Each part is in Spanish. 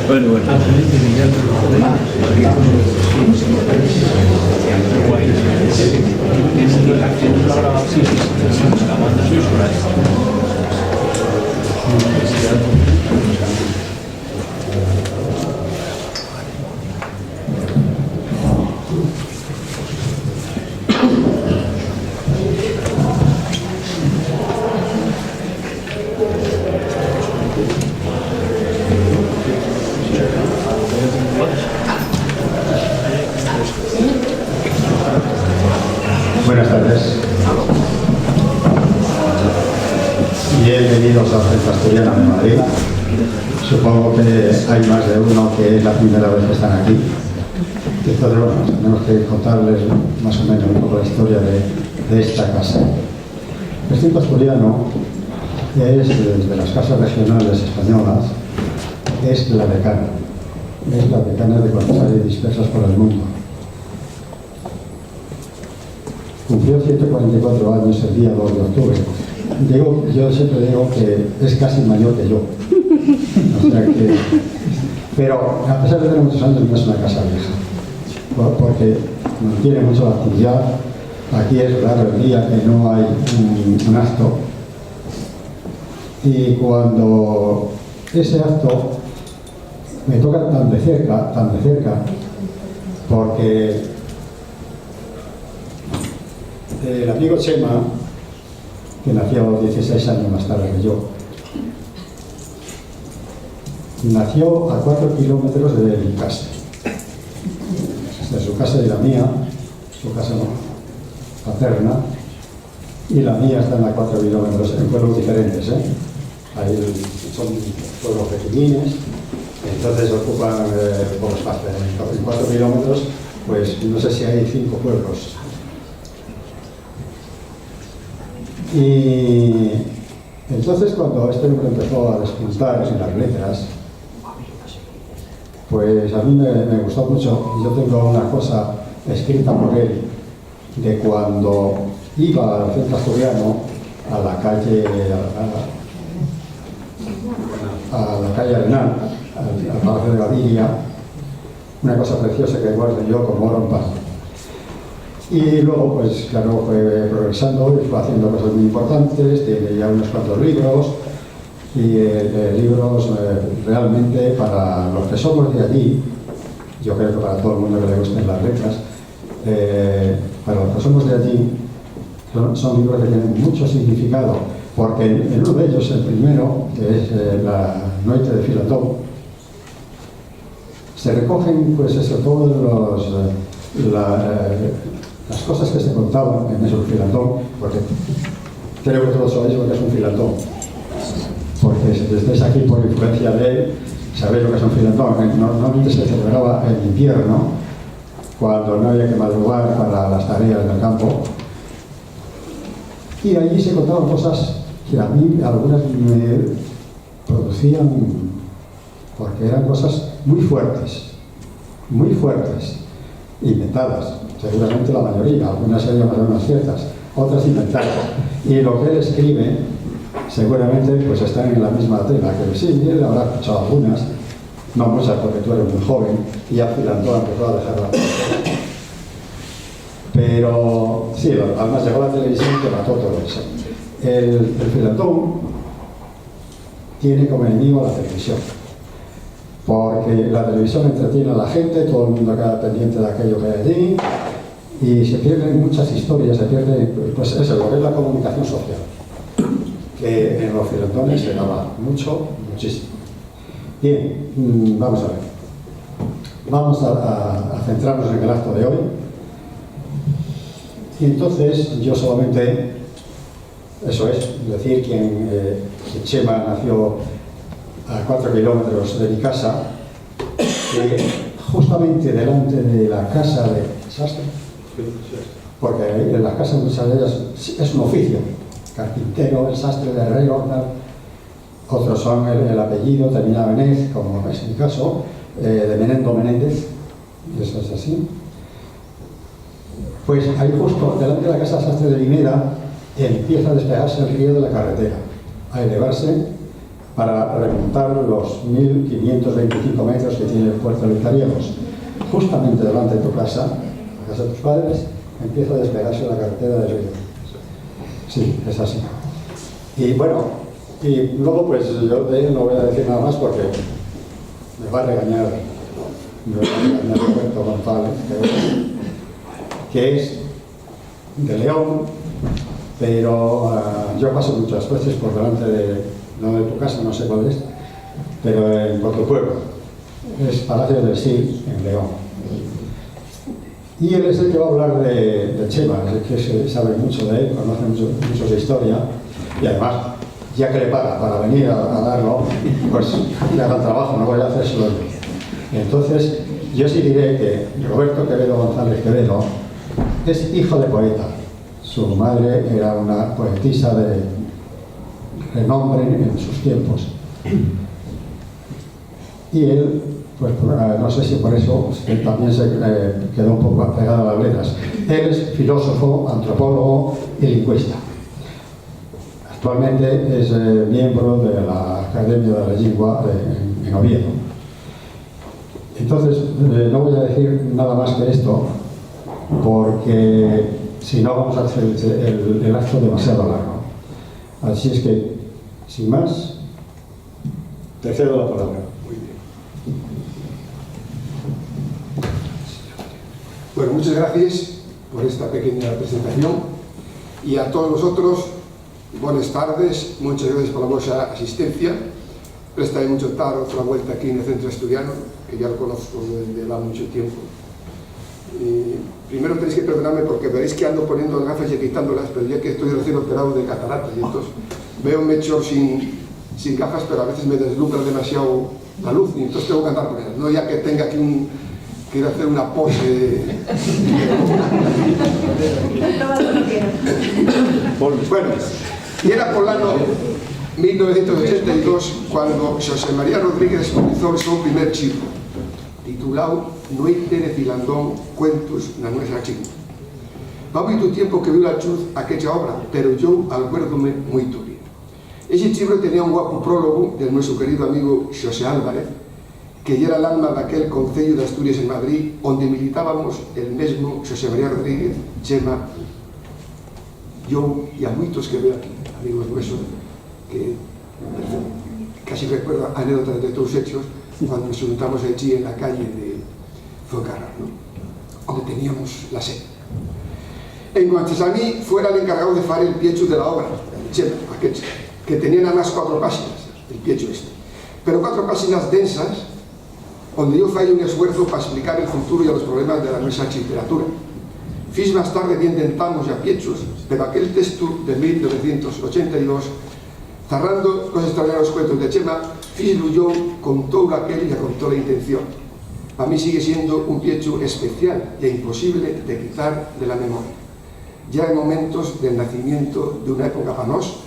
Bueno. Buenas tardes. Bienvenidos a la Centro Asturiana de Madrid. Supongo que hay más de uno que es la primera vez que están aquí. Entonces, bueno, tenemos que contarles más o menos un poco la historia de esta casa. El Centro Asturiano es de las casas regionales españolas, es la decana. Es la decana de cuantas hay dispersas por el mundo. Cumplió 144 años el día 2 de octubre. Yo siempre digo que es casi mayor que yo. O sea que, pero a pesar de tener muchos años, no es una casa vieja, porque mantiene mucho la actividad. Aquí es raro el día que no hay un acto. Y cuando ese acto me toca tan de cerca, porque el amigo Chema, que nació 16 años más tarde que yo, nació a 4 kilómetros de mi casa, de su casa y la mía, su casa paterna, y la mía están a 4 kilómetros, en pueblos diferentes, Ahí son pueblos pequeñines, entonces ocupan poco espacio. En 4 kilómetros, pues no sé si hay 5 pueblos. Y entonces cuando este hombre empezó a despuntar en las letras, pues a mí me gustó mucho. Yo tengo una cosa escrita por él de cuando iba al Centro Asturiano a la calle Arenal, al Palacio de Gaviria, una cosa preciosa que guardo yo como oro en paja. Y luego, pues claro, fue progresando y fue haciendo cosas muy importantes, tiene ya unos cuantos libros, y libros realmente para los que somos de allí, yo creo que para todo el mundo que le gusten las letras, para los que somos de allí, son libros que tienen mucho significado, porque en uno de ellos, el primero, que es La Noche de Filatón, se recogen pues eso, todos las cosas que se contaban en esos filatón, porque creo que todos sabéis lo que es un filatón, porque si estáis aquí por influencia de él, sabéis lo que es un filatón. Normalmente se celebraba en invierno, cuando no había que madrugar para las tareas del campo, y allí se contaban cosas que a mí algunas me producían, porque eran cosas muy fuertes, inventadas. Seguramente la mayoría, algunas serían más o menos ciertas, otras inventadas. Y lo que él escribe, seguramente, pues están en la misma tela, que sí, él habrá escuchado algunas, no muchas porque tú eres muy joven, y ya Filantón empezó a dejarla. Pero sí, además llegó la televisión que mató todo eso. El Filantón tiene como enemigo a la televisión, porque la televisión entretiene a la gente, todo el mundo queda pendiente de aquello que hay allí, y se pierden muchas historias, se pierde, pues eso, lo que es la comunicación social, que en los filantones se daba muchísimo. Bien, vamos a ver. Vamos a centrarnos en el acto de hoy. Y entonces, yo solamente, eso es, decir que Chema nació a 4 kilómetros de mi casa, justamente delante de la casa de sastre, porque en las casas muchas de ellas es un oficio, carpintero, el sastre, de herrero, tal. Otros son el apellido, termina Benez, como es mi caso, de Menendo Menéndez, y eso es así. Pues ahí justo delante de la casa sastre de Linera empieza a despejarse el río de la carretera, a elevarse para remontar los 1525 metros que tiene el puerto de Tariegos. Justamente delante de tu casa, la casa de tus padres, empieza a despegarse la carretera del río. Sí, es así. Y bueno, y luego pues yo de él no voy a decir nada más porque me va a regañar Roberto González, que es de León, pero yo paso muchas veces por delante no de tu casa, no sé cuál es, pero en tu pueblo. Es Palacio del Sí, en León. Y él es el que va a hablar de Chema, es el que sabe mucho de él, conoce mucho de historia, y además, ya que le paga para venir a darlo, pues le haga el trabajo, no voy a hacer solo yo. Entonces, yo sí diré que Roberto Quevedo González Quevedo es hijo de poeta. Su madre era una poetisa de renombre en sus tiempos. Y él, pues no sé si por eso también se quedó un poco apegado a las letras. Él es filósofo, antropólogo y lingüista. Actualmente es miembro de la Academia de la Lengua en Oviedo. Entonces, no voy a decir nada más que esto, porque si no vamos a hacer el acto demasiado largo. Así es que, sin más, te cedo la palabra. Muy bien. Bueno, muchas gracias por esta pequeña presentación y a todos vosotros, buenas tardes, muchas gracias por la vuestra asistencia. Esta de mucho tarde, otra vuelta aquí en el Centro Asturiano, que ya lo conozco desde hace mucho tiempo. Primero tenéis que perdonarme porque veréis que ando poniendo gafas y quitándolas, pero ya que estoy recién operado de cataratas y entonces veo mejor sin gafas, pero a veces me deslumbra demasiado la luz y entonces tengo que andar con ellas. No ya que tenga aquí que ir a hacer una pose Bueno, y era por el año 1982 cuando José María Rodríguez comenzó el seu primer chibro, titulado Noite de Filandón, cuentos na nuestra chibra. Va moito tiempo que viu a luz aquella obra, pero yo acuérdome moito bien. Ese chibro tenía un guapo prólogo del nuestro querido amigo Xosé Álvarez, que era el alma daquel Concello de Asturias en Madrid, onde militábamos el mesmo José María Rodríguez, Chema, yo e a moitos que veo aquí, amigos nuestros, que casi recuerdo anécdotas de todos hechos cuando nos juntamos allí en la calle de Fuencarral, ¿no? Donde teníamos la sede. En cuanto a mí, fuera el encargado de hacer el piecho de la obra, que tenía nada más 4 páginas, el piecho este, pero 4 páginas densas, donde yo fallé un esfuerzo para explicar el futuro y los problemas de la nuestra literatura. Fiz más tarde bien intentamos ya piechos, pero aquel texto de 1982, cerrando los extraordinarios cuentos de Chema, fíjelo yo con todo aquel y con toda la intención. Para mí sigue siendo un piecho especial e imposible de quitar de la memoria. Ya en momentos del nacimiento de una época para nos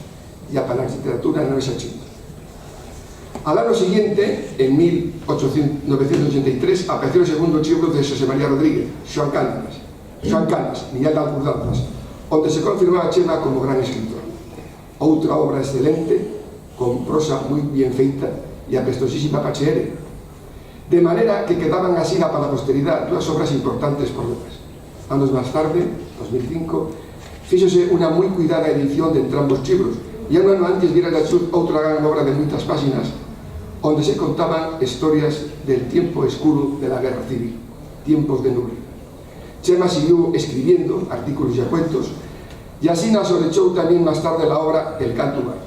y para la literatura no es así. Al año siguiente, en 1983, apareció el segundo libro de José María Rodríguez, Xoan Canas, Niñal de Alcurdanzas, donde se confirmaba a Chema como gran escritor. Outra obra excelente, con prosa moi bien feita e apestosísima para cheere. De manera que quedaban así para la posteridad 2 obras importantes por demás. Anos máis tarde, 2005, fíxose unha moi cuidada edición de entrambos libros e un ano antes viera a luz outra gran obra de moitas páxinas onde se contaban historias del tiempo escuro de la guerra civil, tiempos de nubia. Chema siguió escribiendo artículos y cuentos y así nos orechou también más tarde la obra El Canto Bar.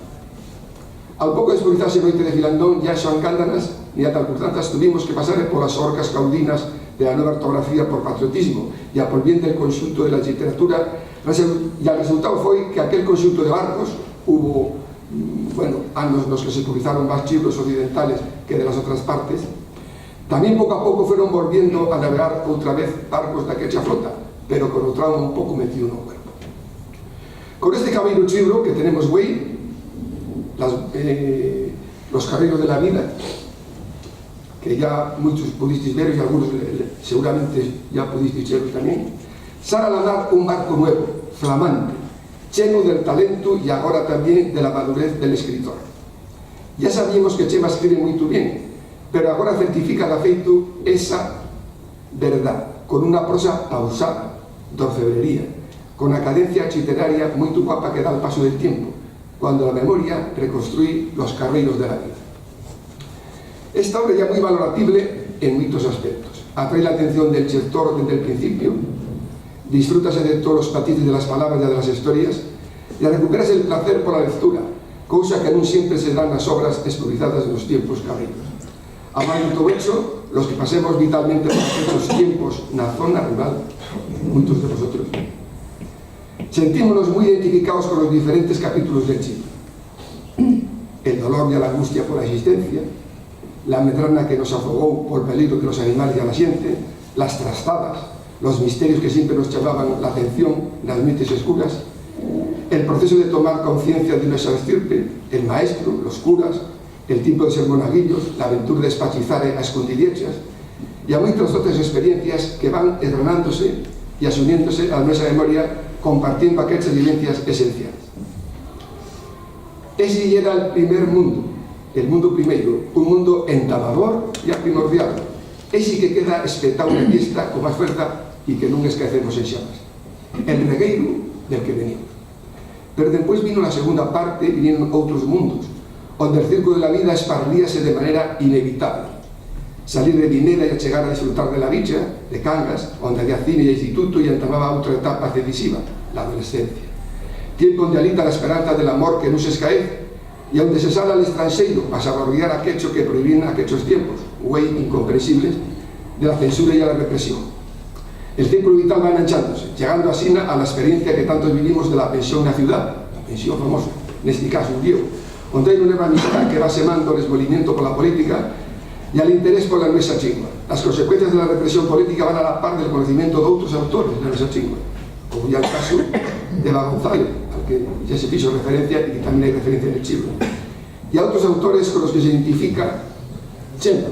Al poco de expolizarse Noite de Filandón, ya Xoan Cándanas ni a Talcurtantas tuvimos que pasar por las orcas caudinas de la nueva ortografía por patriotismo y a por bien del consulto de la literatura, y el resultado fue que aquel consulto de barcos hubo, bueno, anos nos que se publicaron más libros occidentales que de las otras partes. También poco a poco fueron volviendo a navegar otra vez barcos de aquella flota, pero con otro trauma un poco metido en un cuerpo. Con este camino libro que tenemos hoy, los caminos de la vida, que ya muchos pudisteis ver y algunos seguramente ya pudisteis verlo también, sale al andar un barco nuevo, flamante, lleno del talento y ahora también de la madurez del escritor. Ya sabíamos que Chema escribe moito bien, pero agora certifica de feito esa verdad, con unha prosa pausada, de orfebrería, con a cadencia literaria moito guapa que dá al paso del tiempo, cuando la memoria reconstruye los carreiros de la vida. Esta obra ya muy valoratible en moitos aspectos. Atrae la atención del lector desde el principio, disfrútase de todos los matices de las palabras y de las historias, y recuperas el placer por la lectura, cousa que non sempre se dan nas obras escruvizadas nos tiempos carreiros. Amar todo hecho, los que pasemos vitalmente por aquellos tiempos na zona rural, muchos de vosotros, sentímonos muy identificados con los diferentes capítulos del Chile. El dolor y la angustia por la existencia, la medrana que nos afogó por peligro de los animales y a la gente, las trastadas, los misterios que siempre nos llamaban la atención, las mentes oscuras, el proceso de tomar conciencia de nuestra estirpe, el maestro, los curas, el tiempo de ser monaguillos, la aventura de despachizar a escondidiechas, y a muchas otras experiencias que van hermanándose y asumiéndose a nuestra memoria, compartiendo aquellas vivencias esenciales. Ese era el primer mundo, el mundo primeiro, un mundo entalador e primordial, ese que queda espetado na fiesta con máis fuerza e que non esquecemos en xamas, el regueiro del que venimos. Pero despois vino a segunda parte e vinieron outros mundos, onde el circo de la vida esparlíase de manera inevitable. Salir de Vinera e chegar a disfrutar de la villa, de Cangas, onde había cine e instituto e entamaba outra etapa decisiva, la adolescencia. Tiempo onde alita a esperanza del amor que non se escaece e onde se sale al estranxeiro para saborear aquello que prohibían aquellos tiempos, güey incomprensibles, de la censura y a la represión. El círculo vital va enganchándose, llegando así a la experiencia que tantos vivimos de la pensión en la ciudad, la pensión famosa, en este caso un Diego, onde hai unha amistad que va semando el desvolvimiento por la política y al interés por la nuestra chingua. Las consecuencias de la represión política van a la par del conocimiento de otros autores de nuestra chingua, como ya el caso de Eva González, al que ya se hizo referencia y que también hay referencia en el libro, y a otros autores con los que se identifica Chema,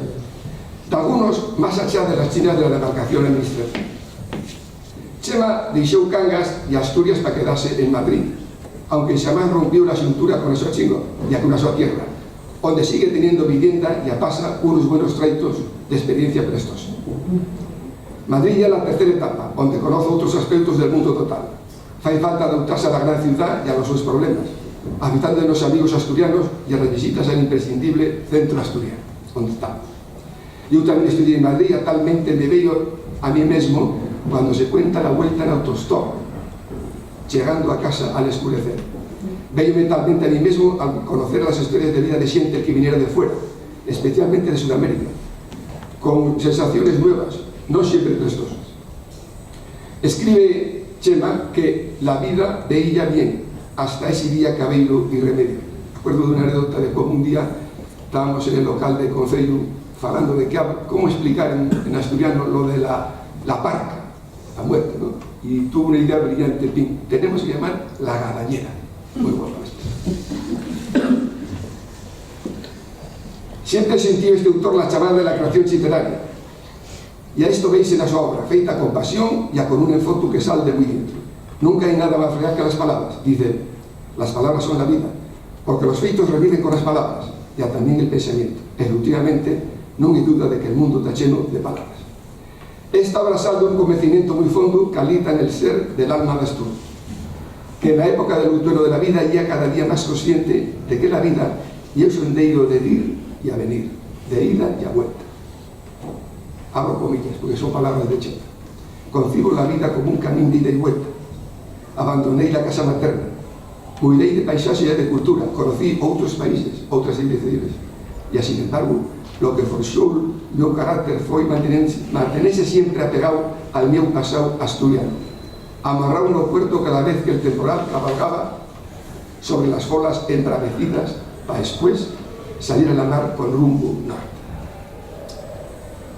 de algunos más allá de las chinas de la demarcación administrativa. Chema deixou Cangas e Asturias para quedarse en Madrid, aunque jamás rompió la cintura con esa chingo, ya con una sola tierra, donde sigue teniendo vivienda y pasa unos buenos traitos de experiencia prestosa. Madrid ya es la tercera etapa, donde conoce otros aspectos del mundo total. Fai falta adaptarse a la gran ciudad y a los sus problemas, habitando de los amigos asturianos y a las visitas al imprescindible centro asturiano, donde estamos. Yo también estudié en Madrid, talmente me veo a mí mismo cuando se cuenta la vuelta en autostop, llegando a casa al escurecer. Veo mentalmente a mí mismo al conocer las historias de vida de gente que viniera de fuera, especialmente de Sudamérica, con sensaciones nuevas, no siempre prestosas. Escribe Chema que la vida veía bien hasta ese día cabeiro y remedio. Recuerdo de una anécdota de cómo un día estábamos en el local de Concello falando de cómo explicar en asturiano lo de la parca, la muerte, ¿no? Y tuvo una idea brillante, tenemos que llamar la gadañera. Muy guapa la expresión. Siempre sentió este autor la chamada de la creación literaria, y a esto veis en su obra, feita con pasión y con un enfoque que sale de muy dentro. Nunca hay nada más real que las palabras, dice, las palabras son la vida, porque los feitos reviven con las palabras, y también el pensamiento. Efectivamente, no hay duda de que el mundo está lleno de palabras. Esta obra sale de un convencimiento muy fondo que alita en el ser del alma de Astur, que en la época del lutuero de la vida ya cada día más consciente de que la vida y el sendeiro de ir y a venir, de ida y a vuelta. Abro comillas, porque son palabras de Chema. Concibo la vida como un camino de ida y vuelta. Abandoné la casa materna, cuidei de paisaje y de cultura, conocí otros países, otras civilizaciones, y sin embargo, lo que forxou meu carácter foi mantenerse siempre apegado al meu pasado asturiano, amarrado no puerto cada vez que el temporal cabalgaba sobre las olas embravecidas para después salir a la mar con rumbo norte.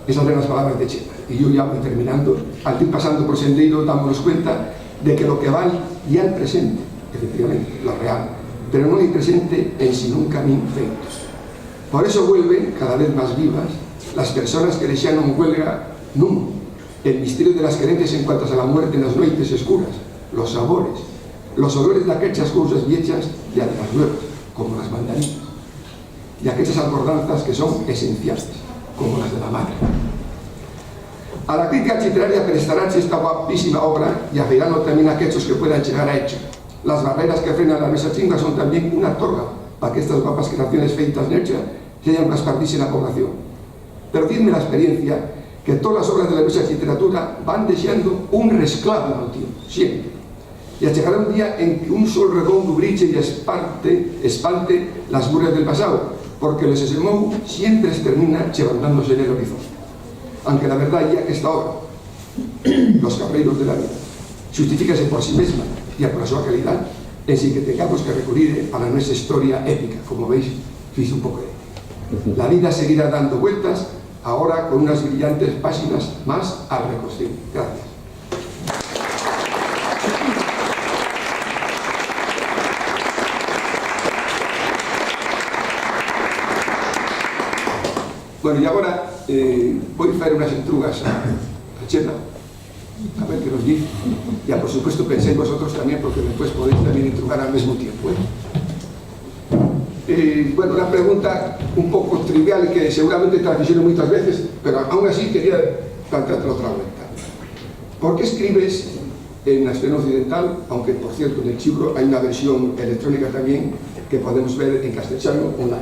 Esas eran las palabras de Chema, y yo ya voy terminando. Al ir pasando por sendeiro dámonos cuenta de que lo que vale ya el presente, efectivamente, lo real, pero no hay presente en sino un camino feito. Por eso vuelven, cada vez más vivas, las personas que deixaron huelga nun, el misterio de las creencias en cuanto a la muerte en las noites oscuras, los sabores, los olores de aquellas cosas viejas y de las nuevas, como las mandarinas. y aquellas acordanzas que son esenciales, como las de la madre. A la crítica literaria prestará esta guapísima obra y afirmando también aquellos que puedan llegar a hecho. Las barreras que frenan la nuestra chingua son también una torga para que estas guapas creaciones feitas en hecha se hayan expandirse en la población. Pero dime la experiencia que todas las obras de la nuestra literatura van deseando un resclavo en el tiempo, siempre. Y llegará un día en que un sol redondo brille y espante las murallas del pasado, porque el sesemón siempre se termina levantándose en el horizonte. Aunque la verdad ya que esta obra, Los Cabreiros de la Vida, justifícase por sí misma y por la su calidad, en sí que tengamos que recurrir a la nuestra historia épica, como veis, fiz un poco de. La vida seguirá dando vueltas, ahora con unas brillantes páginas más al reconstruir. Gracias. Bueno, y ahora voy a hacer unas entrugas a Chela, a ver qué nos dice. Ya, por supuesto, penséis vosotros también, porque después podéis también entrugar al mismo tiempo. Bueno, una pregunta un poco trivial que seguramente te la hicieron muchas veces, pero aún así quería planteártelo otra vuelta. ¿Por qué escribes en la escena occidental, aunque por cierto en el libro hay una versión electrónica también que podemos ver en castellano online?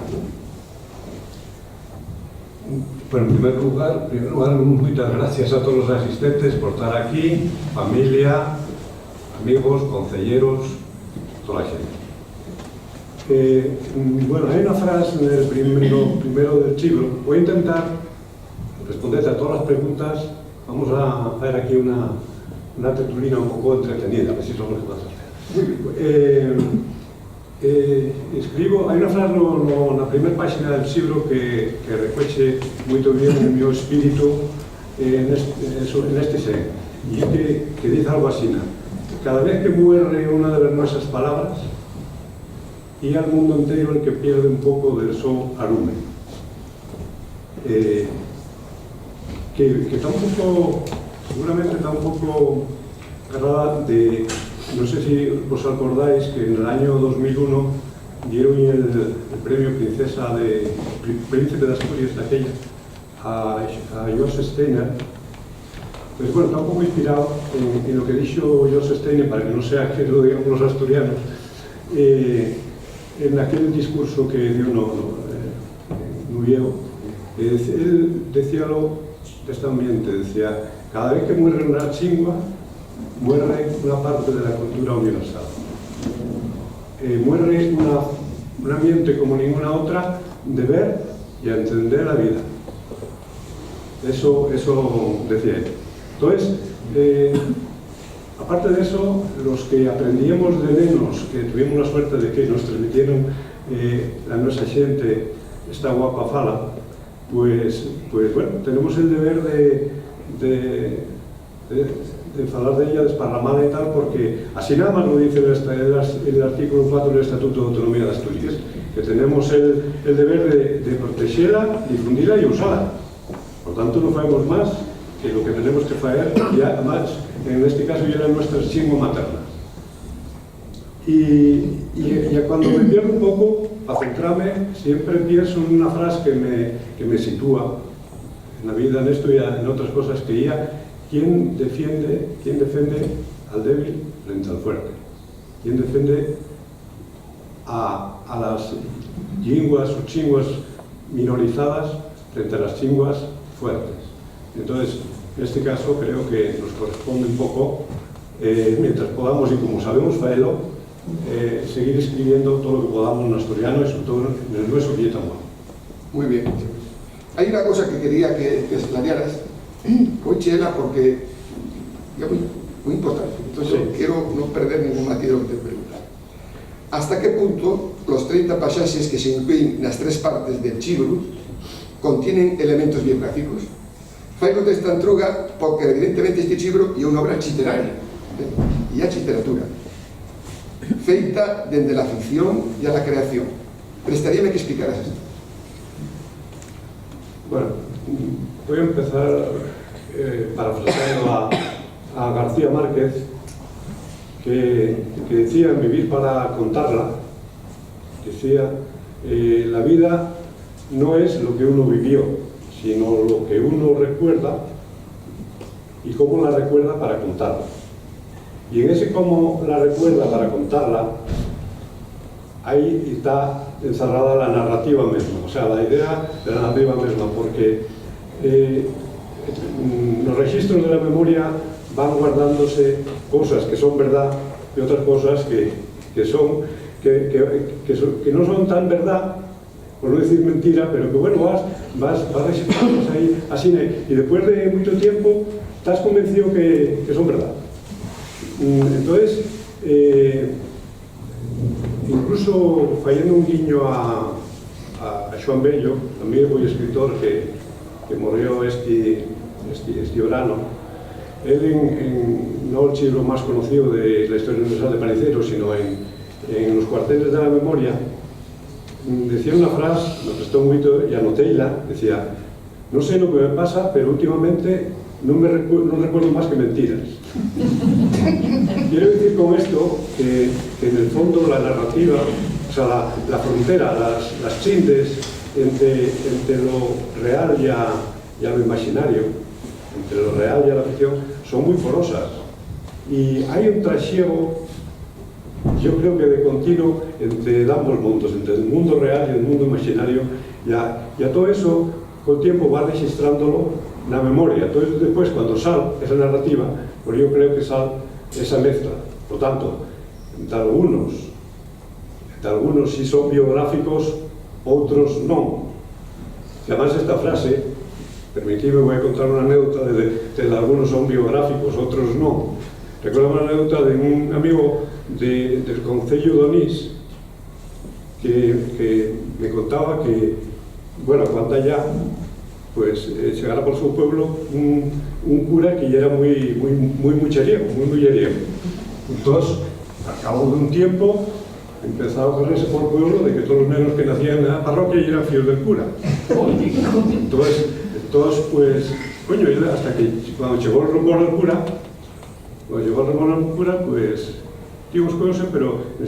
Bueno, en primer lugar, muchas gracias a todos los asistentes por estar aquí, familia, amigos, concelleros, toda la gente. Bueno, hay una frase en el primero del libro. Voy a intentar responder a todas las preguntas. Vamos a hacer aquí una tertulia un poco entretenida, a ver si somos capaces. Escribo, hay una frase en la primera página del libro que recoge muy bien en mi espíritu en este ser. Y es que dice algo así: cada vez que muere una de nuestras palabras, y al mundo entero el que pierde un poco del su arume. Que está un poco, seguramente está un poco agarrada de, no sé si os acordáis que en el año 2001 dieron el premio Príncipe de Asturias de aquella a George Steiner. Pues bueno, está un poco inspirado en lo que dijo George Steiner, para que no sea que lo digamos los asturianos, en aquel discurso que dio Nulleo. Él decía textualmente, decía: cada vez que muere una chingua, muere una parte de la cultura universal. Muere un ambiente como ninguna otra de ver y entender la vida. Eso decía él. Entonces, aparte de eso, los que aprendíamos de menos, que tuvimos la suerte de que nos transmitieron a nuestra gente esta guapa fala, pues bueno, tenemos el deber de falar de ella desparramada y tal, porque así nada más lo dice el artículo 4 del Estatuto de Autonomía de Asturias, que tenemos el deber de protegerla, difundirla y usarla. Por tanto, no sabemos más que lo que tenemos que hacer, y además, en este caso, ya era nuestra chingua materna. Y cuando me pierdo un poco, para centrarme, siempre pienso en una frase que me sitúa en la vida, en esto y en otras cosas, que ya: ¿quién defiende al débil frente al fuerte? ¿Quién defiende a las chinguas o chinguas minorizadas frente a las chinguas fuertes? Entonces, en este caso, creo que nos corresponde un poco, mientras podamos y como sabemos hacerlo, seguir escribiendo todo lo que podamos en asturiano y sobre todo en el nuestro Vietnam. Muy bien. Hay una cosa que quería que esclarearas con Chela, porque es muy importante. Entonces, sí, quiero no perder ningún matiz de lo que te preguntas. ¿Hasta qué punto los 30 pasajes que se incluyen en las 3 partes del libro contienen elementos biográficos? Faigo de esta entruga porque evidentemente este libro é unha obra literaria, e a literatura feita dende la ficción e a la creación. Prestaríame que explicaras esto. Bueno, voy a empezar parafraseando a García Márquez, que decía en Vivir para contarla, decía: la vida no es lo que uno vivió, sino lo que uno recuerda y cómo la recuerda para contarla. Y en ese cómo la recuerda para contarla, ahí está encerrada la narrativa misma, o sea, la idea de la narrativa misma, porque los registros de la memoria van guardándose cosas que son verdad y otras cosas que no son tan verdad, por no decir mentira, pero que bueno, vas registrándolas ahí así, y después de mucho tiempo estás convencido que son verdad. Entonces, incluso fallando un guiño a Xoán Bello, amigo y escritor que murió este verano, él no el libro más conocido de la historia universal de Panicero, sino en los cuarteles de la memoria, decía una frase, me prestó un grito y anotéila, decía: no sé lo que me pasa, pero últimamente no recuerdo más que mentiras. Quiero decir con esto que en el fondo la narrativa, o sea, la frontera, las chindes entre lo real y a lo imaginario, entre lo real y a la ficción, son muy porosas. Y hay un trasiego, yo creo que de continuo, entre ambos mundos, entre el mundo real y el mundo imaginario, y a todo eso, con el tiempo va registrándolo la memoria. Entonces después, cuando sale esa narrativa, pues yo creo que sale esa mezcla. Por tanto, entre algunos sí son biográficos, otros no. Y además esta frase, permitidme, voy a contar una anécdota de algunos son biográficos, otros no. Recuerdo una anécdota de un amigo del Concello de Onís que me contaba que, bueno, cuando allá, pues llegara por su pueblo un cura que ya era muy mujeriego, muy mujeriego. Entonces, al cabo de un tiempo, empezaba a correrse por el pueblo de que todos los negros que nacían en la parroquia eran fíos del cura. Entonces pues, coño, hasta que cuando llegó el rumor del cura, pues, digamos cosas, pero en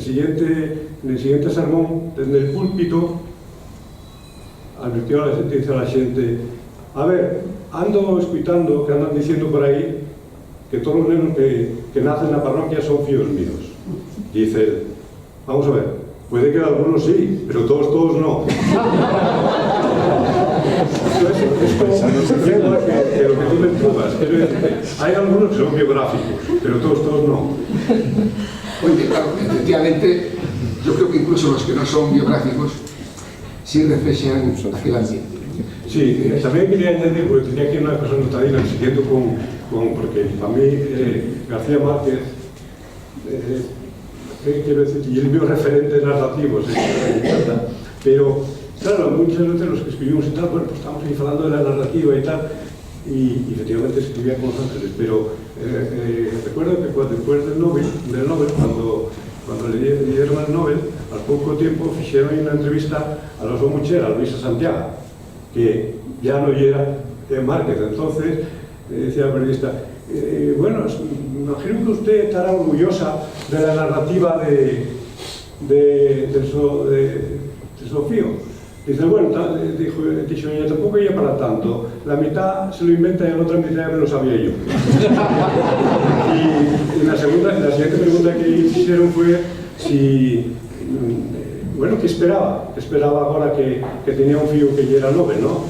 el siguiente sermón, desde el púlpito, advirtió a la gente: a ver, ando escuchando que andan diciendo por ahí que todos los negros que nacen en la parroquia son fíos míos. Dice él: vamos a ver, puede que algunos sí, pero todos no. Esto lleva que lo que tú me entrugas, quiero decirte, hay algunos que son biográficos, pero todos no. Oye, claro, efectivamente, yo creo que incluso los que no son biográficos sí reflejan aquel ambiente. Sí, también quería añadir, porque tenía aquí una cosa notadina, siguiendo porque para mí García Márquez, quiero decir, y el mío referente narrativo, pero claro, muchas veces los que escribimos y tal, bueno, pues estamos ahí hablando de la narrativa y tal, y efectivamente escribía con Los Ángeles, pero recuerdo que después del Nobel, cuando le dieron el Nobel, al poco tiempo hicieron una entrevista a los Muchera, a Luisa Santiago, que ya no era Márquez. Entonces decía el periodista: bueno, imagino que usted estará orgullosa de la narrativa de Sofío. Dice: bueno, dijo ella, tampoco ella para tanto, la mitad se lo inventa y la otra mitad ya me lo sabía yo. Y la siguiente pregunta que hicieron fue si, bueno, ¿qué esperaba? ¿Qué esperaba ahora que tenía un fío que ya era Nobel, no?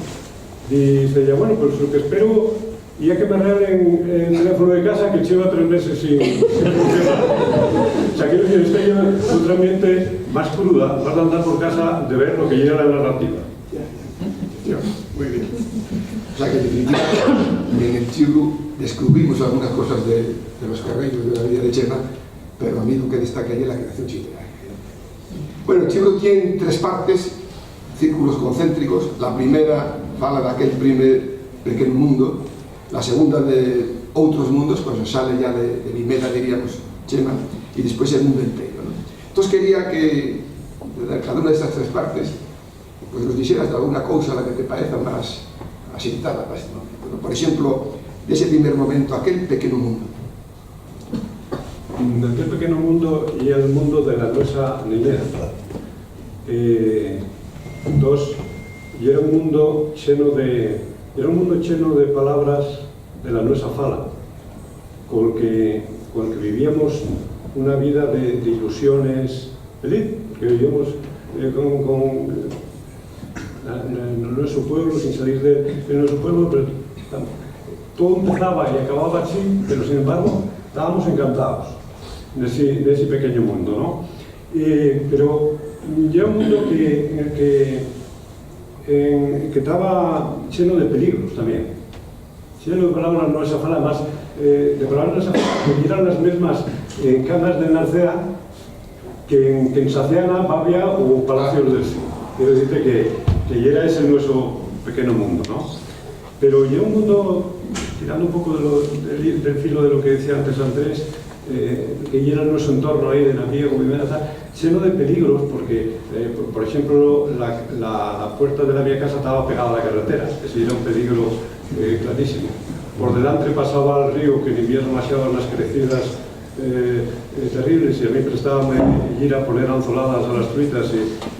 Dice ella: bueno, pues lo que espero, y ya que me regalen el teléfono de casa, que lleva 3 meses sin funcionar. O sea, quiero decir, estoy en otra ambiente más cruda, vas a andar por casa de ver lo que llega a la narrativa. Muy bien. O sea que definitivamente en el Chibru descubrimos algunas cosas de los carreños de la vida de Chema, pero a mí lo que destaca ahí es la creación chilena. Bueno, el Chibru tiene 3 partes, círculos concéntricos. La primera fala de aquel primer pequeño mundo, la segunda de outros mundos, pues sale ya de Vimera, diríamos, Chema, y después el mundo entero, ¿no? Entonces quería que de cada una de estas 3 partes pues nos dijeras de alguna cousa a la que te pareza más asentada para este momento, ¿no? Por ejemplo, de ese primer momento, aquel pequeño mundo. De aquel pequeño mundo y el mundo de la nuestra niñez. Entonces, y era un mundo cheno de palabras de la nuestra fala, con que vivíamos una vida de ilusiones feliz, que vivíamos en nuestro pueblo, sin salir de nuestro pueblo, pero todo empezaba y acababa así, pero sin embargo estábamos encantados de ese pequeño mundo, ¿no? Pero era un mundo que estaba lleno de peligros también, lleno de palabras no esa fala, además de palabras no esa fala, que eran las mismas en Cangas de Narcea que en Saciana, Babia o Palacios del Sí. Quiero decirte que era ese nuestro pequeño mundo, ¿no? Pero era un mundo, tirando un poco del filo de lo que decía antes Andrés, que era nuestro entorno ahí de Napiego, lleno de peligros, porque, por ejemplo, la puerta de la mi casa estaba pegada a la carretera, ese era un peligro clarísimo. Por delante pasaba el río, que en invierno baixaban unas crecidas terribles, y a mí prestábame ir a poner anzoladas a las truitas,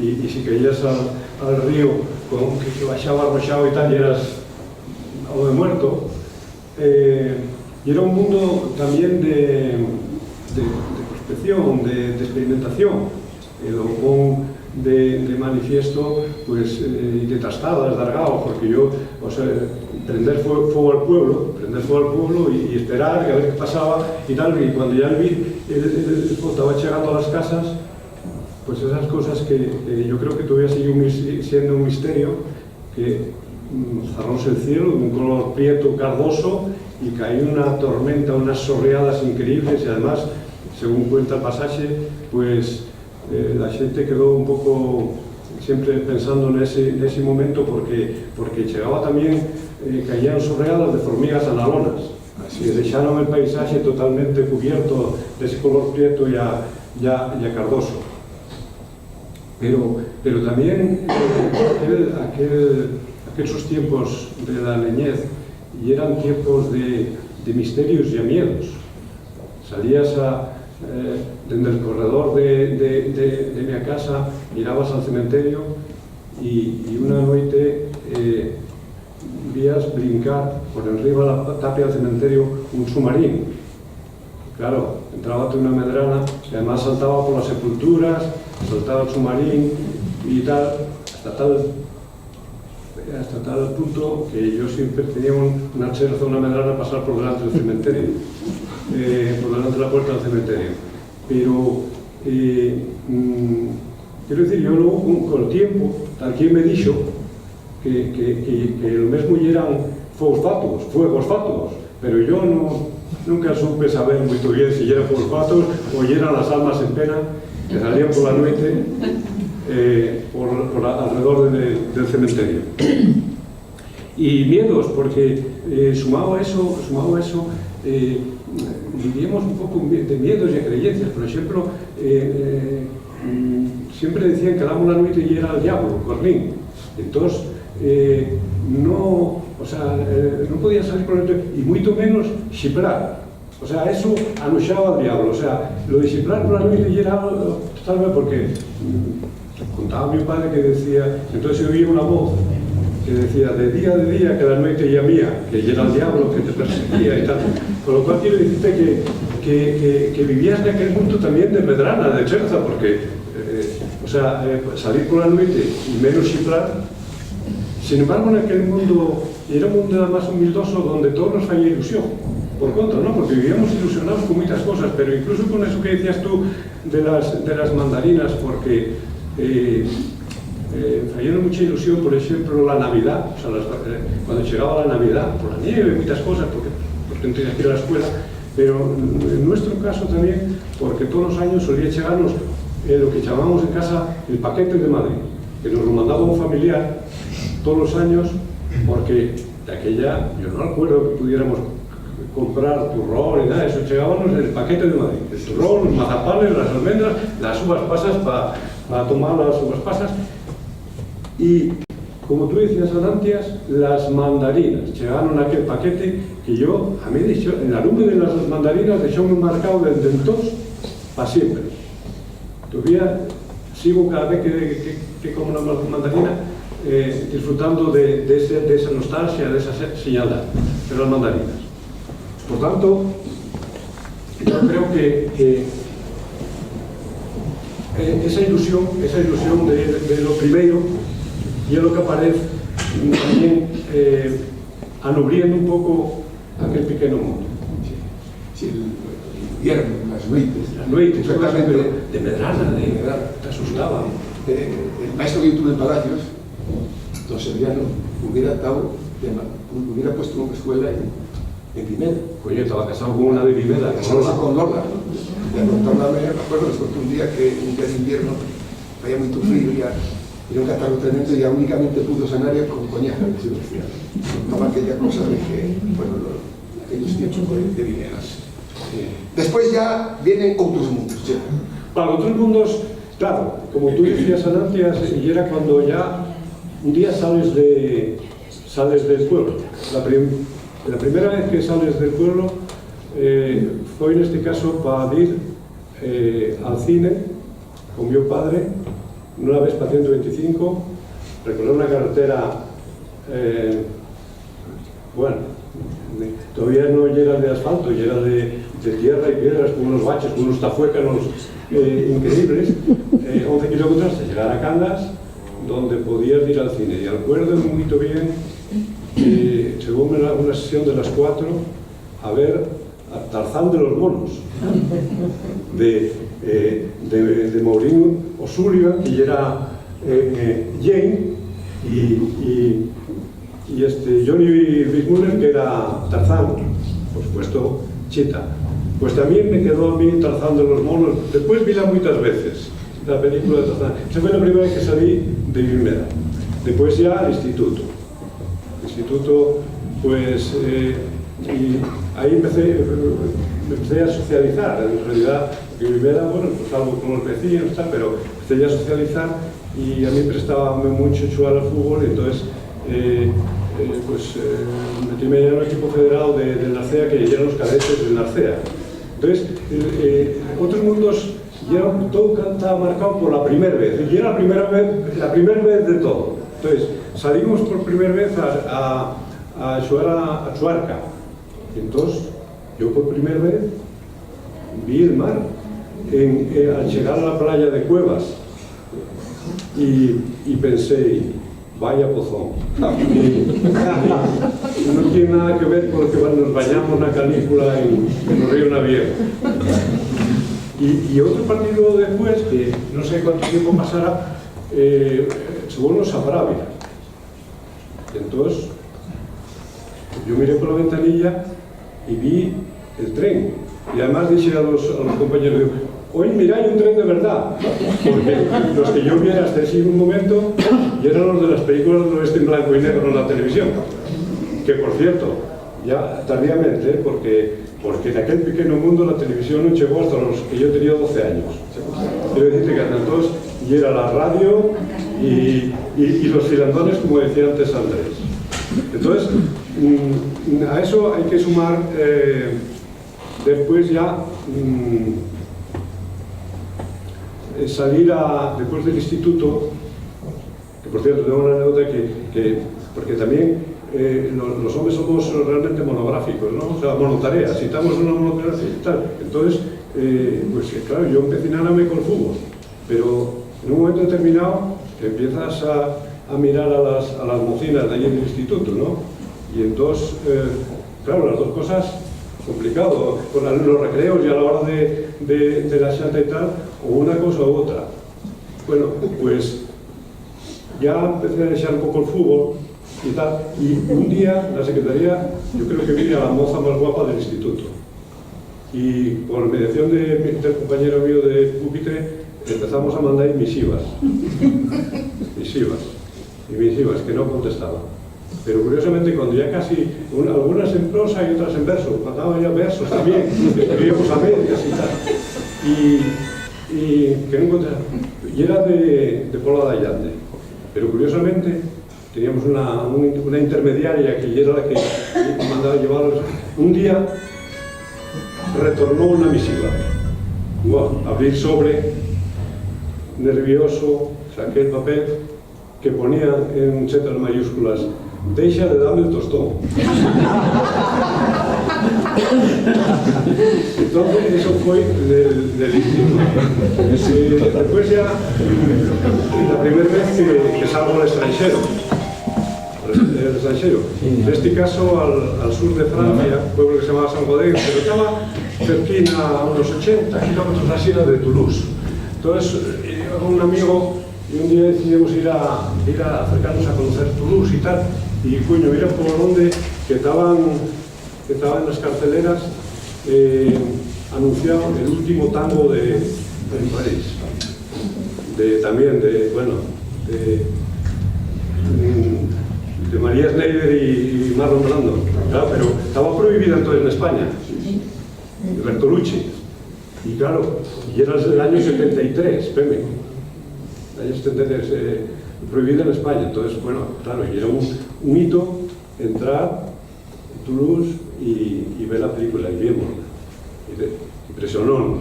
y si caías al río, con que baixaba arroxado y tal, y eras algo de muerto. Y era un mundo también de prospección, de experimentación, de manifiesto, pues, y de trastadas, de argao, porque yo, o sea, prender fuego al pueblo y esperar a ver qué pasaba y tal, y cuando ya el fuego estaba llegando a las casas, pues esas cosas que yo creo que todavía sigue siendo un misterio, que cerróse el cielo de un color prieto cardoso y cayó una tormenta, unas sorreadas increíbles, y además, según cuenta el pasaje, pues la gente quedó un poco siempre pensando en ese momento, porque llegaba también, caían sorreadas de formigas analonas, así dejaron el paisaje totalmente cubierto de ese color prieto ya cardoso. Pero también aquellos tiempos de la niñez, y eran tiempos de misterios y a miedos. Salías desde el corredor de mi casa, mirabas al cementerio y una noche vías brincar por enriba de la tapia del cementerio un submarín. Claro, entraba una medrana y además saltaba por las sepulturas, saltaba el submarín y tal, hasta tal punto que yo siempre tenía una cherza, una medrana, pasar por delante del cementerio, por delante de la puerta del cementerio. Pero, quiero decir, yo luego, con el tiempo, alguien me dijo que lo mismo eran fuegos fatuos, pero yo nunca supe saber muy bien si eran fuegos fatuos o eran las almas en pena que salían por la noche alrededor del cementerio. Y miedos, porque sumado a eso, vivíamos un poco de miedos y creencias. Por ejemplo, siempre decían que damos la noche y era el diablo, Corlín. Entonces, no podía salir por el y mucho menos xiprar. O sea, eso anunciaba al diablo. O sea, lo de xiprar por la noche y era totalmente porque contaba mi padre que decía, entonces yo oía una voz que decía de día que la noche ya mía, que era el diablo que te perseguía y tal. Con lo cual quiero decirte que vivías en aquel mundo también de medrana, de cherza, porque salir por la noche y menos xiprar. Sin embargo, en aquel mundo era un mundo más humildoso donde todo nos falla ilusión. Por contra, ¿no? Porque vivíamos ilusionados con muchas cosas, pero incluso con eso que decías tú de las mandarinas, porque falló mucha ilusión, por ejemplo, la Navidad, o sea, cuando llegaba la Navidad, por la nieve, muchas cosas, porque no tenía que ir a la escuela, pero en nuestro caso también, porque todos los años solía llegarnos lo que llamamos en casa el paquete de Madrid, que nos lo mandaba un familiar todos los años, porque de aquella, yo no recuerdo que pudiéramos comprar turrón y nada, eso llegábamos en el paquete de Madrid, el turrón, los mazapanes, las almendras, las uvas pasas para tomar las uvas pasas, y como tú decías antes, las mandarinas llegaron en aquel paquete que a mí en la lumbre de las mandarinas dejó un marcado desde entonces para siempre. Todavía sigo cada vez que como una mandarina disfrutando de esa nostalgia, de esa señaldad de las mandarinas. Por tanto, yo creo que esa ilusión de lo primeiro y es lo que aparece también anubriendo un pouco aquel pequeno mundo. Sí, el invierno, las noites. Las noites, exactamente. de medrana, te asustaba. El maestro que yo tuve en Palacios, don Severiano, hubiera puesto una escuela en Vimeda. Coño, estaba casado con una de Vimeda. Casándose con Lola. Me acuerdo, les conté un día que un día de invierno había mucho frío y era un catarro tremendo y ya únicamente pudo sanar con coñac. Contaba aquella cosa de que, bueno, aquellos tiempos de Vimedas. Después ya vienen otros mundos. ¿Sí? Para otros mundos, claro, como tú decías antes, y era cuando ya un día sales del pueblo. La primera vez que sales del pueblo fue en este caso para ir al cine con mi padre, una vez para 125, recorrer una carretera, bueno, todavía no era de asfalto, y era de tierra y piedras, con unos baches, con unos tafuécanos increíbles, 11 kilómetros hasta llegar a Cangas, donde podías ir al cine. Y recuerdo muy bien que llegó una sesión de las 4 a ver a Tarzán de los monos, de Maureen O'Sullivan, que era Jane, y Johnny Weissmuller, que era Tarzán, por supuesto, Chita. Pues también me quedó a mí Tarzán de los monos. Después vi muchas veces la película de Tarzán. Esa fue la primera vez que salí de Vimeda. Después ya al instituto. Pues, y ahí empecé a socializar. En realidad, en Vimeda, bueno, pues algo con los vecinos, tal, pero empecé ya a socializar y a mí prestaba mucho jugar al fútbol, y entonces metíme ya en un equipo federado del Narcea, que eran los cadetes del Narcea. Entonces, otros mundos ya todo estaba marcado por la primera vez, y era la primera vez de todo. Entonces, salimos por primera vez a jugar a Chuarca. Entonces, yo por primera vez vi el mar al llegar a la playa de Cuevas, y pensé, vaya pozón. No tiene nada que ver con lo que nos bañamos una canícula en el río Navier. Y otro partido después, que no sé cuánto tiempo pasará, según los Sabrávila. Entonces, yo miré por la ventanilla y vi el tren. Y además dije a los compañeros, digo, hoy mira, hay un tren de verdad. Porque los que yo vi hasta ese momento y eran los de las películas del oeste en blanco y negro en la televisión. Que por cierto, ya tardíamente, porque en aquel pequeño mundo la televisión no llegó hasta los que yo tenía 12 años. Quiero decirte que hasta entonces y era la radio y los filandones, como decía antes Andrés. Entonces, a eso hay que sumar después ya salir después del instituto, que por cierto tengo una anécdota porque también los hombres somos realmente monográficos, ¿no? O sea, monotareas, si estamos en una monotarea y tal. Entonces, pues claro, yo empecinándome con el fútbol, pero en un momento determinado empiezas a mirar a las mocinas de allí del instituto, ¿no? Y entonces, claro, las dos cosas, complicado, con los recreos y a la hora de la chata y tal, o una cosa u otra. Bueno, pues ya empecé a desear un poco el fútbol y tal, y un día la secretaría, yo creo que vi a la moza más guapa del instituto, y por mediación del compañero mío de pupitre empezamos a mandar misivas que no contestaba. Pero curiosamente, cuando ya casi, algunas en prosa y otras en verso, mandaban ya versos también, escribíamos a medias y tal, y que no contestaba. Y era de Pola de Allande. Pero curiosamente, teníamos una intermediaria que era la que mandaba llevarlos. Un día retornó una misiva. Bueno, abrir sobre, nervioso, saqué el papel que ponía en letras mayúsculas: deixa de darme el tostón. Entonces eso fue del instituto. Después ya, la primera vez que salgo al extranjero, en este caso al sur de Francia, pueblo que se llamaba Saint-Gaudens, pero estaba cerquina, a unos 80 kilómetros así de Toulouse. Entonces, yo con un amigo, y un día decidimos ir a acercarnos a conocer Toulouse y tal, y coño, mira por donde que estaban en las carteleras anunciado el último tango de París, también de María Schneider y Marlon Brando, claro, pero estaba prohibida entonces en España, Bertolucci, y claro, y era el año 73, el año 73, prohibida en España. Entonces, bueno, claro, y era un hito entrar en Toulouse y ver la película, y vimos, impresionónos,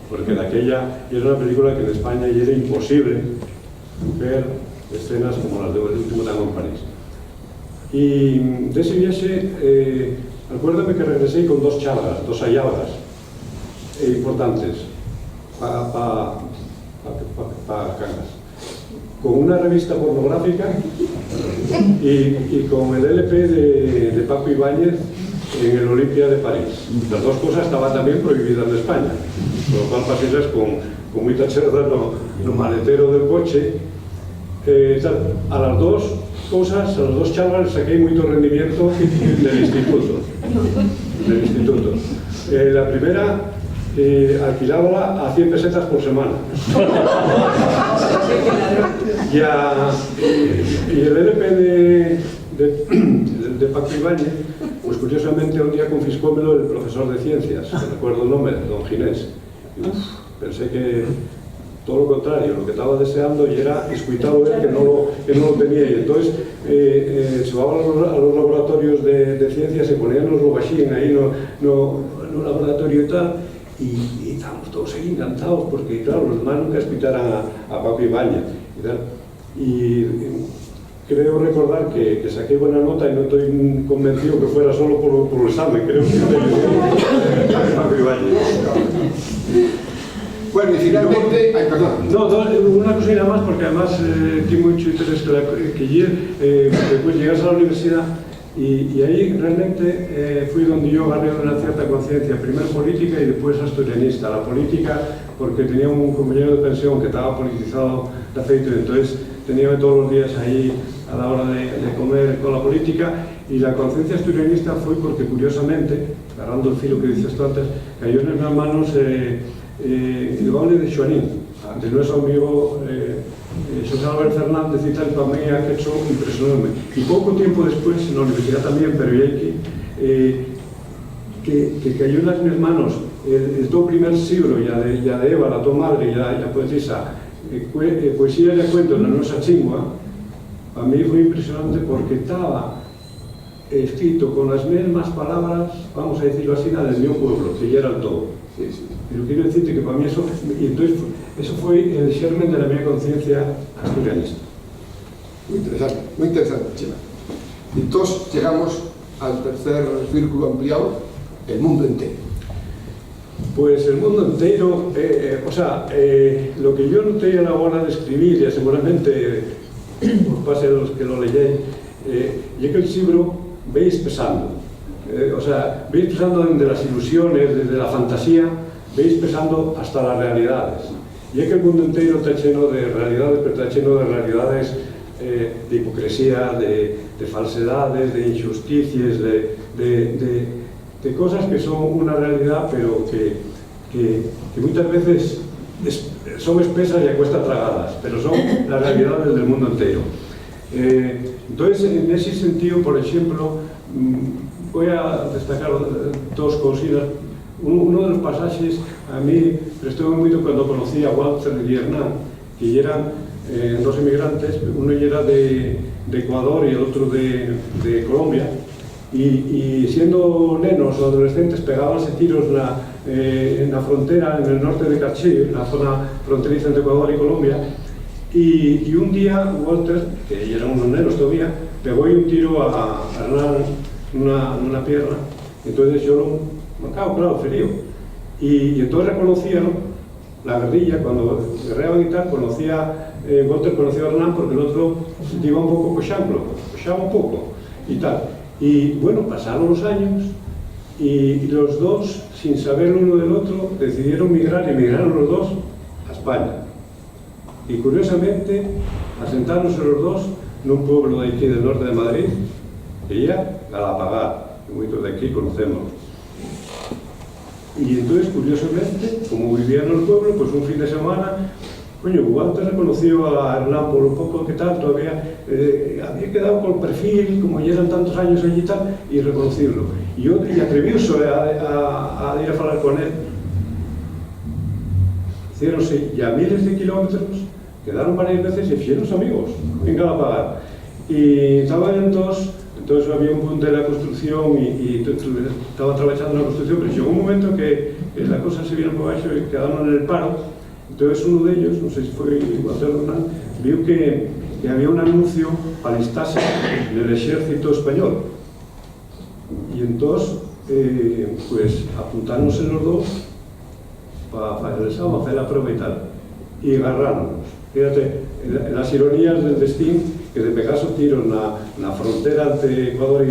porque de aquella era una película que en España ya era imposible ver escenas como las del último tango en París. Y de ese viaje, acuérdame que regresé con dos hallazgas importantes para Cangas, con una revista pornográfica y con el LP de Paco Ibáñez en el Olimpia de París. Las dos cosas estaban también prohibidas en España, por lo cual pasé con mucha cherda no maletero del coche. A las dos cosas, a los dos charlas saqué mucho rendimiento del instituto. La primera, alquilábala a 100 pesetas por semana. Y el LP de Paco Ibáñez, pues curiosamente un día confiscómelo el profesor de ciencias, que recuerdo el nombre, don Ginés. Pensé que todo lo contrario, lo que estaba deseando y era escuitado él que no lo tenía. Y entonces se va a los laboratorios de ciencias, se ponían los lobachín ahí en un laboratorio y tal, y estábamos todos ahí encantados porque, claro, los demás nunca escucharan a Paco Ibáñez y tal. Y creo recordar que saqué buena nota y no estoy convencido que fuera solo por el examen, creo que Paco Ibáñez. Bueno, y finalmente... Ay, perdón. No, una cosilla más, porque además tengo mucho interés que después llegas a la universidad y ahí realmente fui donde yo agarré una cierta conciencia, primero política y después asturianista. La política, porque tenía un compañero de pensión que estaba politizado de aceite, entonces tenía todos los días ahí a la hora de comer con la política, y la conciencia asturianista fue porque, curiosamente, agarrando el filo que dices tú antes, cayó en mis manos el gole de Xoanín, de nuestro amigo José Álvarez Fernández y tal, para mí ha hecho impresionante. Y poco tiempo después, en la universidad también, pero ya aquí, que cayó en mis manos el tu primer libro, ya de Eva, la tu madre, ya poetisa, poesía de cuento en la nuestra chingua, a mí fue impresionante porque estaba escrito con las mismas palabras, vamos a decirlo así, del mío pueblo, que ya era el todo. Sí, sí. Pero quiero decirte que para mí eso, y entonces eso fue el germen de la mi conciencia asturianista. Muy interesante, Chema. Y entonces llegamos al tercer círculo ampliado, el mundo entero. Pues el mundo entero, lo que yo noté a la hora de escribir, y seguramente por pase de los que lo leéis, ya que el libro veis pesando. Veis pesando desde las ilusiones, desde la fantasía, veis pesando hasta las realidades. Y es que el mundo entero está lleno de realidades, pero está lleno de realidades de hipocresía, de falsedades, de injusticias, de cosas que son una realidad, pero que muchas veces son espesas y a cuesta tragadas, pero son las realidades del mundo entero. Entonces, en ese sentido, por ejemplo, voy a destacar dos cosillas. Uno de los pasajes a mí prestó mucho cuando conocí a Walter y Hernán, que eran dos inmigrantes, uno era de Ecuador y el otro de Colombia, y siendo nenos o adolescentes pegábanse tiros en la frontera, en el norte de Caché, la zona fronteriza entre Ecuador y Colombia, y un día Walter, que eran unos nenos todavía, pegó un tiro a Hernán en una pierna. Entonces yo me acabo, claro, ferido. Y entonces reconocieron la guerrilla, cuando guerreaban y tal, Walter conocía a Hernán porque el otro iba un poco coxaba un poco y tal. Y bueno, pasaron los años y los dos, sin saber uno del otro, decidieron migrar, y migraron los dos a España. Y curiosamente, asentándose los dos en un pueblo de aquí del norte de Madrid, que ya Galapagar, que muchos de aquí conocemos. Y entonces, curiosamente, como vivían en el pueblo, pues un fin de semana, coño, Walter reconoció a Hernán por un poco que tal, todavía había quedado con el perfil, como ya eran tantos años allí y tal, y reconocerlo. Y atrevióse a ir a hablar con él. Hicieronse ya miles de kilómetros, quedaron varias veces y hicieron amigos en Galapagar. Y estaban entonces había un punto de la construcción y estaba trabajando en la construcción, pero llegó un momento que la cosa se vino por abajo y quedaron en el paro. Entonces uno de ellos, no sé si fue Walter Hernán, vio que había un anuncio para alistarse en el ejército español. Y entonces, pues apuntándose los dos para el examen, hacer la prueba y tal. Y agarrarnos. Fíjate, las ironías del destino, que de pegarse tiro en la frontera entre Ecuador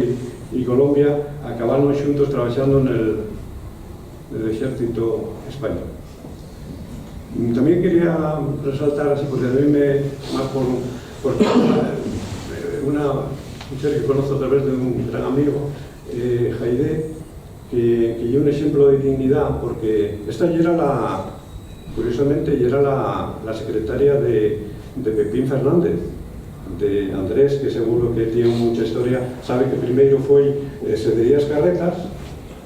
y Colombia, acabaron juntos trabajando en el ejército español. También quería resaltar así, porque a mí más por un ser que conozco a través de un gran amigo, Jaide, que dio un ejemplo de dignidad, porque esta ya era curiosamente, ya era la secretaria de Pepín Fernández, de Andrés, que seguro que tiene mucha historia, sabe que primero fue Sederías Carretas,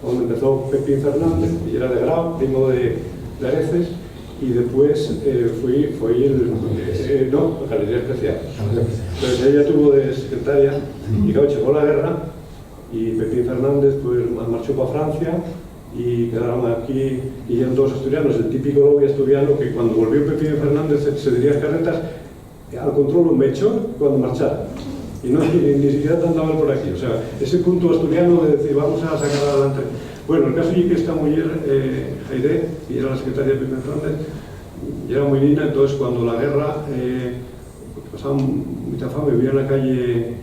donde empezó Pepín Fernández, y era de Grau, primo de Areces, y después fue la Galería Especial. Entonces ella tuvo de secretaria, y claro, llegó la guerra, y Pepín Fernández pues marchó para Francia, y quedaron aquí, y eran dos asturianos, el típico lobby asturiano, que cuando volvió Pepín Fernández se diría Carretas, al control me echó cuando marchara. Y ni siquiera andaban por aquí. O sea, ese punto asturiano de decir, vamos a sacar adelante. Bueno, el caso es que esta mujer, Jaide, que era la secretaria de Pepín Fernández, y era muy linda. Entonces, cuando la guerra, pasaba mucha fama, vivía en la calle,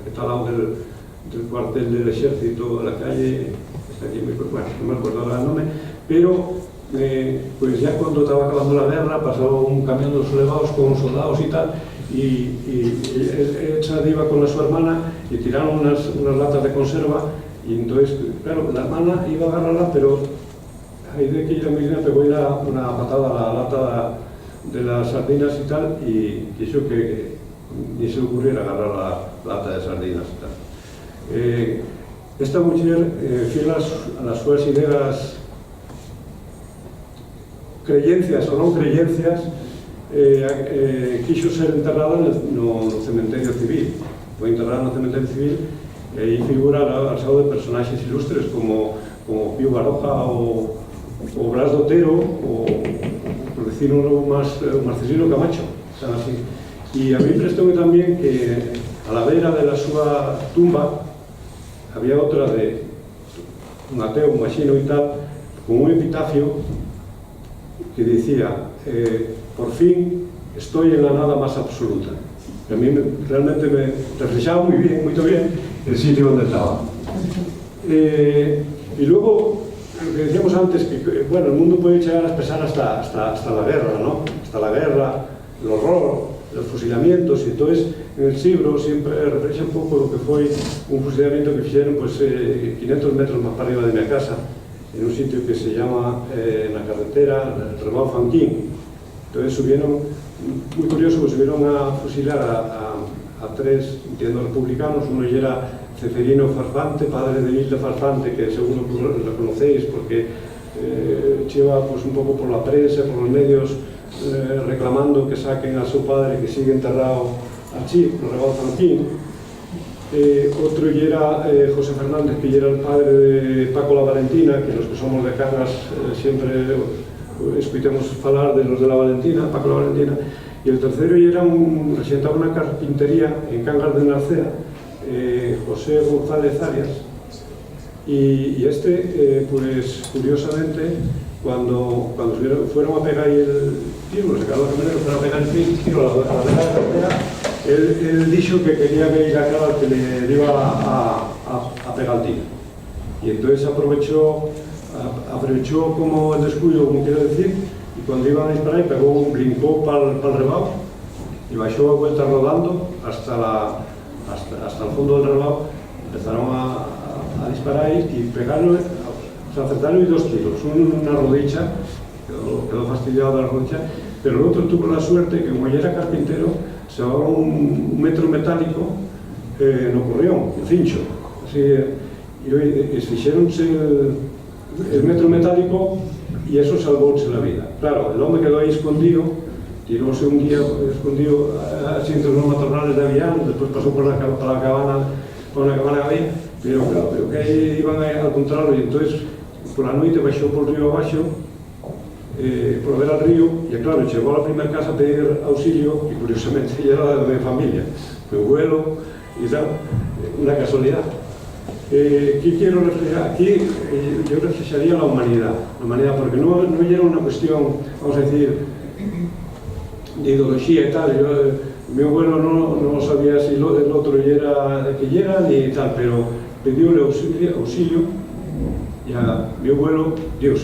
que está al lado del cuartel del ejército, la calle, está aquí, bueno, no me acuerdo ahora el nombre, pero pues ya cuando estaba acabando la guerra, pasaba un camión de los sublevados con soldados y tal, y ella iba con su hermana y tiraron unas latas de conserva, y entonces, claro, la hermana iba a agarrarla, pero ahí de que ella me pegó una patada a la lata de las sardinas y tal, y quiso que ni se le ocurriera agarrar la lata de sardinas y tal. Esta mujer, fiel a las suas ideas, creencias o no creencias, quiso ser enterrada no cementerio civil. Fue enterrada en el cementerio civil, y ahí figura al lado de personajes ilustres como Pío Baroja o Blas de Otero, o por decir uno más, Marcelino Camacho. O sea, así. Y a mí prestóme también que a la vera de la súa tumba había otra de un ateo, un machino y tal, con un epitafio que decía, por fin estoy en la nada más absoluta. A mí realmente me reflejaba muy bien el sitio donde estaba. Y luego, lo que decíamos antes, que bueno, el mundo puede llegar a expresar hasta la guerra, ¿no? Hasta la guerra, el horror, los fusilamientos, y entonces en el libro siempre refleja un poco lo que fue un fusilamiento que hicieron pues 500 metros más para arriba de mi casa, en un sitio que se llama, en la carretera, el Rebao Fanquín. Entonces subieron, muy curioso, pues subieron a fusilar a tres, entiendo, republicanos. Uno ya era Ceferino Farfante, padre de Hilda Farfante, que seguro que lo conocéis porque lleva pues un poco por la prensa, por los medios, reclamando que saquen a su padre, que sigue enterrado allí, en el Rebao Fanquín. otro ya era José Fernández, que ya era el padre de Paco La Valentina, que los que somos de Cangas siempre escuchamos falar de los de La Valentina, Paco La Valentina, y el tercero ya era representaba una carpintería en Cangas de Narcea, José González Arias, y este, pues curiosamente, cuando fueron a pegar el tiro, los secadores camioneros fueron a pegar el tiro a la vela de carretera, él dijo que quería ver la cara que le iba a pegar el tiro. Y entonces aprovechó como el descuido, como quiero decir, y cuando iban a disparar brincó para el rebao y bajó a vuelta rodando hasta el fondo del rebao. Empezaron a disparar y pegaron, se acertaron y 2 tiros, una rodilla, quedó fastidiado de la rodilla, pero el otro tuvo la suerte que como ya era carpintero, se llevaba un metro metálico no corrió, el cincho. Así, y fixéronse el metro metálico y eso salvóse la vida. Claro, el hombre quedó ahí escondido, tiróse un día escondido así entre los matorrales de Avián, después pasó por la cabana que había, pero claro, pero que ahí iban al contrario, y entonces por la noche bajó por el río abajo, por ver al río, y claro, llegó a la primera casa a pedir auxilio, y curiosamente ella era de mi familia, mi abuelo y tal, una casualidad. ¿Qué quiero reflejar? Aquí yo reflejaría la humanidad, porque no era una cuestión, vamos a decir, de ideología y tal. Mi abuelo no sabía si el otro era de que era ni tal, pero pidióle auxilio y a mi abuelo Dios.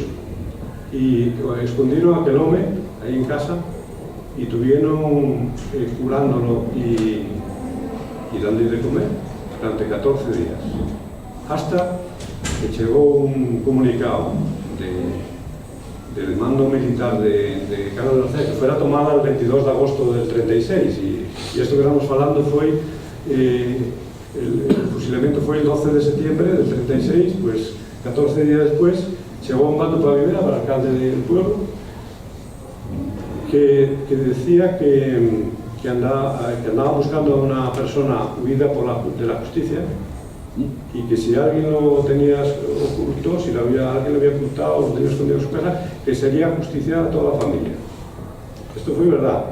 Y escondieron a aquel hombre ahí en casa y tuvieron curándolo y dándole de comer durante 14 días. Hasta que llegó un comunicado del mando militar de Cangas de Narcea, que fuera tomada el 22 de agosto del 36, y esto que estamos hablando fue, el fusilamiento fue el 12 de septiembre del 36, pues 14 días después llegó un mando para Vivera, para el alcalde del pueblo, que decía que andaba buscando a una persona huida de la justicia, y que si alguien lo tenía oculto, si alguien lo había ocultado o lo tenía escondido en su casa, que sería justicia a toda la familia. Esto fue verdad.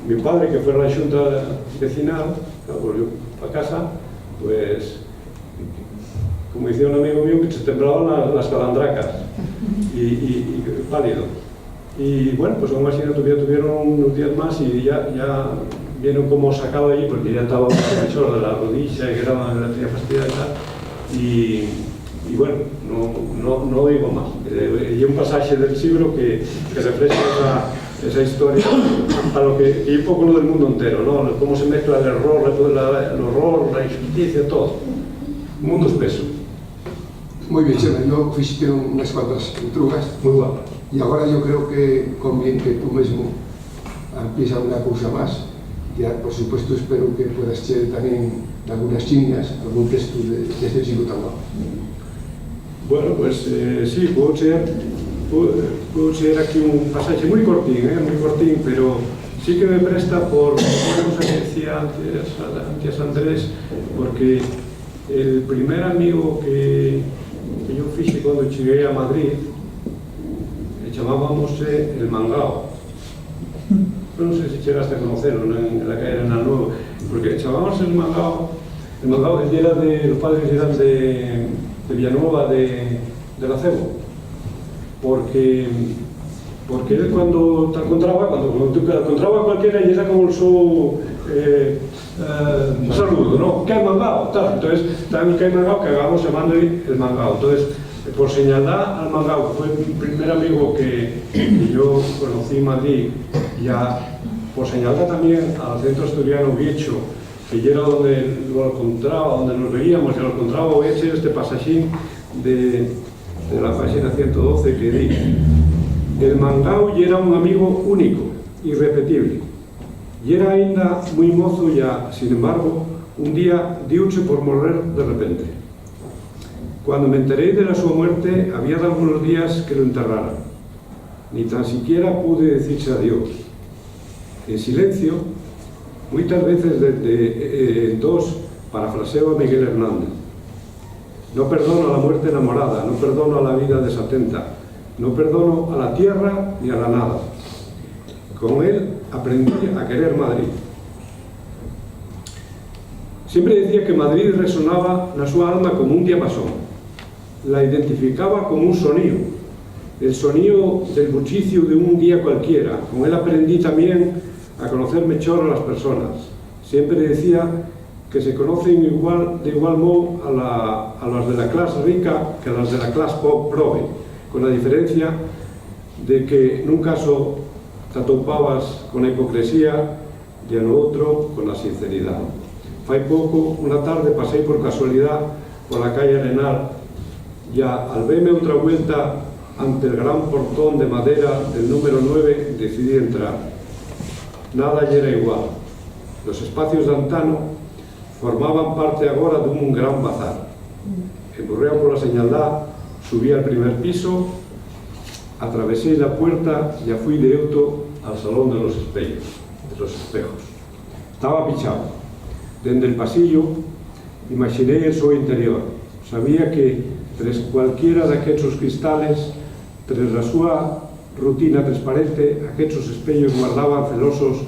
Mi padre, que fue a la junta vecinal, volvió a casa, pues, como decía un amigo mío, que se temblaban las calandracas y pálido. Y bueno, pues aún así tuvieron unos días más y ya vieron cómo sacado allí, porque ya estaba un profesor de la rodilla, que la tenía fastidiada y tal. Y bueno, no digo más. Hay un pasaje del libro que refleja esa historia y un poco lo del mundo entero, ¿no? Cómo se mezcla el horror, la injusticia, todo. Un mundo espeso. Muy bien, Chema, yo fixiste unas cuantas intrugas. Muy guapas. Y ahora yo creo que conviene que tú mismo empiezas una cousa más. Ya, por supuesto, espero que puedas ser también algunas chiñas, algún texto de este chico tan guapo. Bueno, pues sí, puedo ser aquí un pasaje muy cortín, pero sí que me presta por una cosa que decía antes Andrés, porque el primer amigo que yo fixe cuando llegué a Madrid, le llamábamos el Mangao. No sé si llegaste a conocerlo en la calle Arenal Nuevo, porque llamábamos el Mangao, los padres eran de Villanueva de la Cebo, porque él cuando te encontraba a cualquiera y era como el su saludo, ¿no? ¿Qué hay Mangao? Tal. Entonces, también que hay Mangao, que acabamos llamándole el Mangao. Entonces, por señalar al Mangao, que fue el primer amigo que yo conocí en Madrid, ya por señalar también al centro asturiano Viecho, que ya era donde lo encontraba, donde nos veíamos, y lo encontraba, voy a hacer este pasajín de la página 112 que dice: el Mangao ya era un amigo único, irrepetible, y era ainda muy mozo ya, sin embargo, un día diuche por morir de repente. Cuando me enteré de la su muerte, había dado unos días que lo enterrara. Ni tan siquiera pude decirse adiós. En silencio, muchas veces desde dos Parafraseo a Miguel Hernández. No perdono a la muerte enamorada, no perdono a la vida desatenta, no perdono a la tierra ni a la nada. Con él aprendí a querer Madrid. Siempre decía que Madrid resonaba na súa alma como un diapasón. La identificaba como un sonido, el sonido del bullicio de un día cualquiera. Con él aprendí también a conocer mejor a las personas. Siempre decía que se conocen de igual modo a las de la clase rica que a las de la clase pobre, con la diferencia de que en un caso te atopabas con la hipocresía y en otro con la sinceridad. Fai pouco, una tarde, pasei por casualidad por la calle Arenal y al verme otra vuelta ante el gran portón de madera del número 9 decidí entrar. Nada ya era igual. Los espacios de antano formaban parte agora dun gran bazar. Emburreado por la señaldad, subí al primer piso, atravesé la puerta y fui de auto al salón de los espejos. Estaba pichado. Dende el pasillo, imaginé el seu interior. Sabía que, tras cualquiera daquesos cristales, tras a súa rutina transparente, aquesos espellos guardaban celosos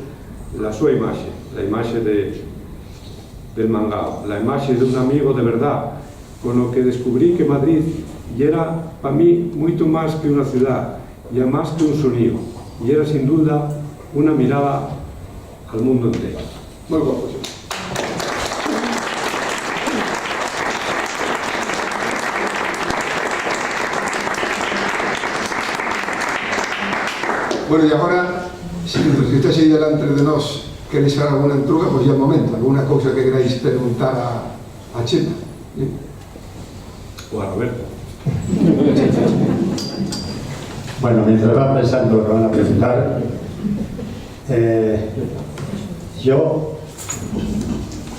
la súa imaxe, la imaxe del Mangao, la imaxe de un amigo de verdad, con lo que descubrí que Madrid era para mí moito máis que unha ciudad, e máis que un sonido, e era sin duda unha mirada al mundo entero. Moi guapo, sí. Bueno, e agora, se os que estáis aí delante de nós queréis falar alguna entruga, pois ya é o momento, alguna cousa que queráis preguntar a Chema. O a Roberto. Bueno, mientras van pensando lo que van a preguntar, yo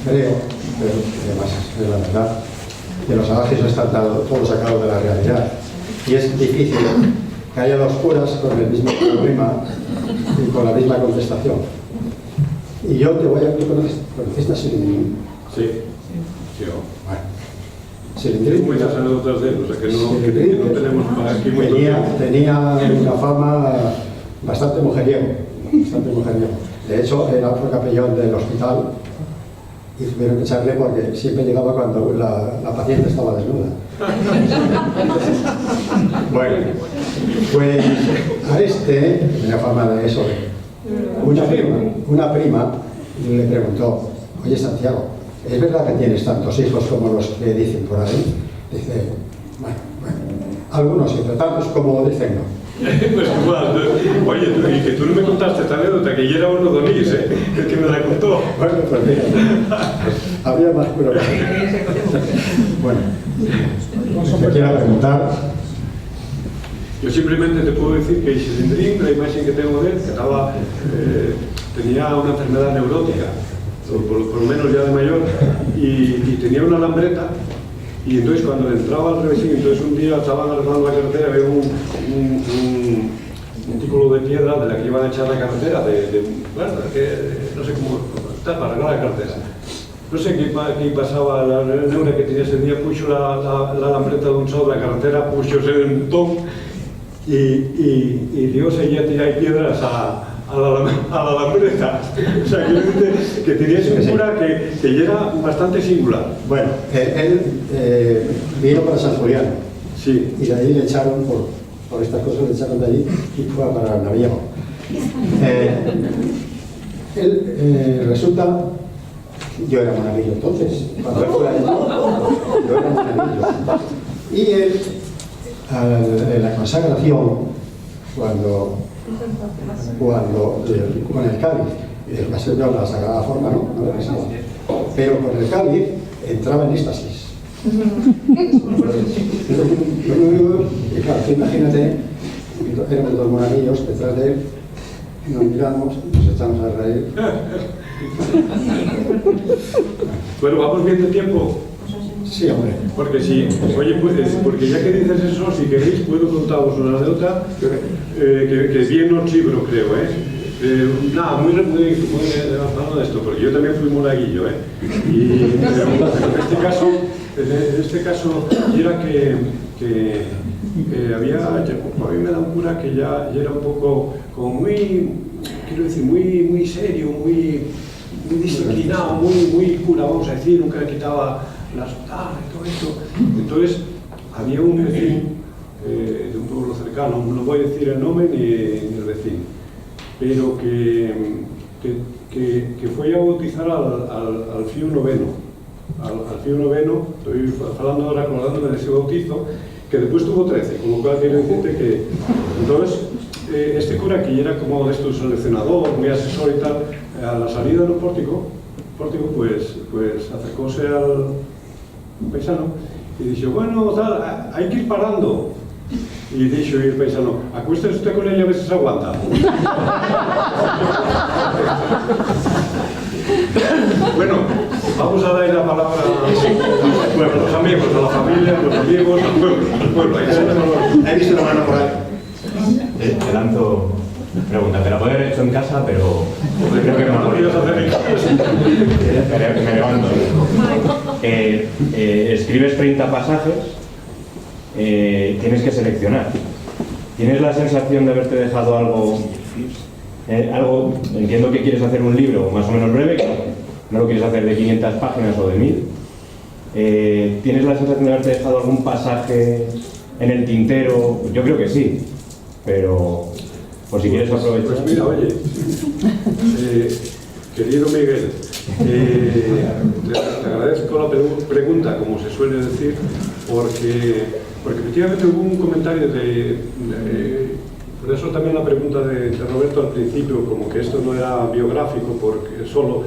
creo, pero además es la verdad, que los abajes están todos sacados de la realidad. Y es difícil que haya dos curas con el mismo problema y con la misma contestación. Y yo te voy a... ¿Conociste a Silindrín? Sí, yo. Bueno, Silindrín... Muchas anécdotas de él, o sea que no tenemos aquí muy... Tenía una fama bastante mujeriego, De hecho, era otro capellán del hospital y tuvieron que echarle porque siempre llegaba cuando la paciente estaba desnuda. Bueno, pues a tenía fama de eso. Una prima le preguntó: oye, Santiago, ¿es verdad que tienes tantos hijos como los que dicen por ahí? Dice, bueno, algunos sí, pero tantos como dicen no. Pues igual, oye, y que tú no me contaste esta anécdota, que yo era uno de Onís, el que me la contó. Bueno, pues mira, habría más pruebas. Bueno, si me quiera preguntar. Yo simplemente te puedo decir que Silindrín, la imagen que tengo de él, que tenía una enfermedad neurótica, por lo menos ya de mayor, y tenía una lambreta. Y entonces cuando entraba al revésín, entonces un día estaban arreglando la carretera, había un montículo de piedra de la que iban a echar la carretera, bueno, que no sé cómo está, para arreglar la carretera. No sé qué pasaba, la neura que tenía ese día, puso la lambreta de un lado de la carretera, puso en un ton y Dios seguía tirando piedras a la lambreta. O sea, que tenía esa cura que ya era bastante singular. Bueno, él vino para San Julián. Sí. Y de ahí le echaron, por estas cosas le echaron de allí y fue para el Naviego. Él resulta... Yo era monaguillo entonces, cuando él fue allí, yo era monaguillo. Y él, en la consagración, cuando con el cáliz, no, la Sagrada Forma no rezaba, pero con el cáliz entraba en éxtasis. Y claro, imagínate, éramos dos monaguillos detrás de él, nos miramos, nos echamos a reír. Bueno, vamos bien de tiempo. Sí, hombre. Porque si, oye, porque ya que dices eso, si queréis, puedo contaros una anécdota que vi en un libro, creo, Nada, muy avanzado de esto, porque yo también fui monaguillo, ¿eh? Y en este caso era que había, a mí me da un cura que ya era un poco, como muy, quiero decir, muy serio, muy disciplinado, muy cura, vamos a decir, nunca le quitaba la sotana y todo esto. Entonces, había un vecino de un pueblo cercano, no voy a decir el nombre ni el vecino, pero que fue a bautizar al Fío Noveno. Al Fío Noveno, estoy hablando ahora, acordándome de ese bautizo, que después tuvo 13, con lo cual quiero decirte que... Entonces, este cura, que era como de estos seleccionador, muy asesor y tal, a la salida del pórtico pues acercóse al paisano y dijo, bueno, tal, hay que ir parando. Y dijo el paisano, acuéstese usted con ella a ver si se aguanta. Bueno, vamos a dar la palabra a los amigos, a la familia, a los amigos, al pueblo. He visto una mano por ahí. Te lanzo pregunta, te la podría haber hecho en casa, pero creo que no podías hacer en casa. me levanto. Escribes 30 pasajes, tienes que seleccionar. ¿Tienes la sensación de haberte dejado algo, entiendo que quieres hacer un libro más o menos breve, no lo quieres hacer de 500 páginas o de 1000? ¿Tienes la sensación de haberte dejado algún pasaje en el tintero? Yo creo que sí, pero por si quieres aprovechar. Pues mira, oye, querido Miguel, te agradezco la pregunta, como se suele decir, porque efectivamente hubo un comentario por eso también la pregunta de Roberto al principio, como que esto no era biográfico, porque solo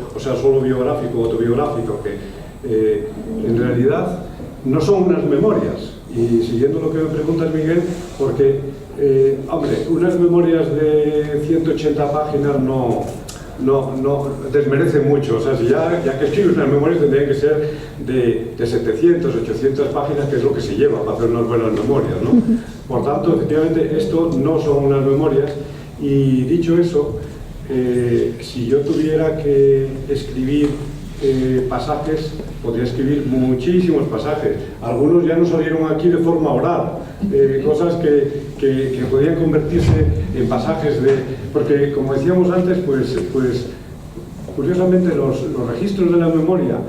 biográfico o autobiográfico, que en realidad no son unas memorias. Y siguiendo lo que me preguntas, Miguel, porque, hombre, unas memorias de 180 páginas no desmerecen mucho. O sea, si ya que escribes unas memorias tendrían que ser de 700, 800 páginas, que es lo que se lleva para hacer unas buenas memorias, ¿no? Por tanto, efectivamente, esto no son unas memorias. Y dicho eso, si yo tuviera que escribir pasajes, podría escribir muchísimos pasajes. Algunos ya nos salieron aquí de forma oral, cosas que podían convertirse en pasajes porque, como decíamos antes, pues curiosamente los registros de la memoria,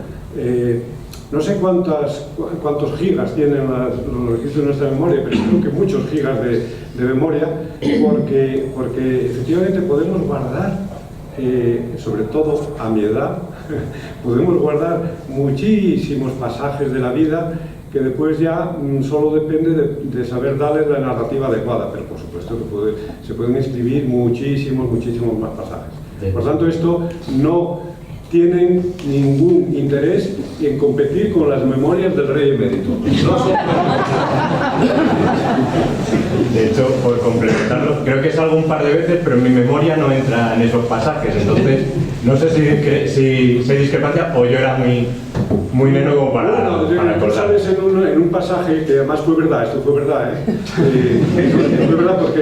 no sé cuántos gigas tienen los registros de nuestra memoria, pero creo que muchos gigas de memoria, porque efectivamente podemos guardar, sobre todo a mi edad, podemos guardar muchísimos pasajes de la vida que después ya solo depende de saber darle la narrativa adecuada, pero por supuesto que se pueden escribir muchísimos más pasajes. Por tanto, esto no tiene ningún interés en competir con las memorias del rey emérito. No son... De hecho, por complementarlo, creo que salgo un par de veces, pero en mi memoria no entra en esos pasajes, entonces no sé si hay discrepancia o yo era muy neno como para tú sabes en un pasaje que además fue verdad, esto fue verdad, fue verdad porque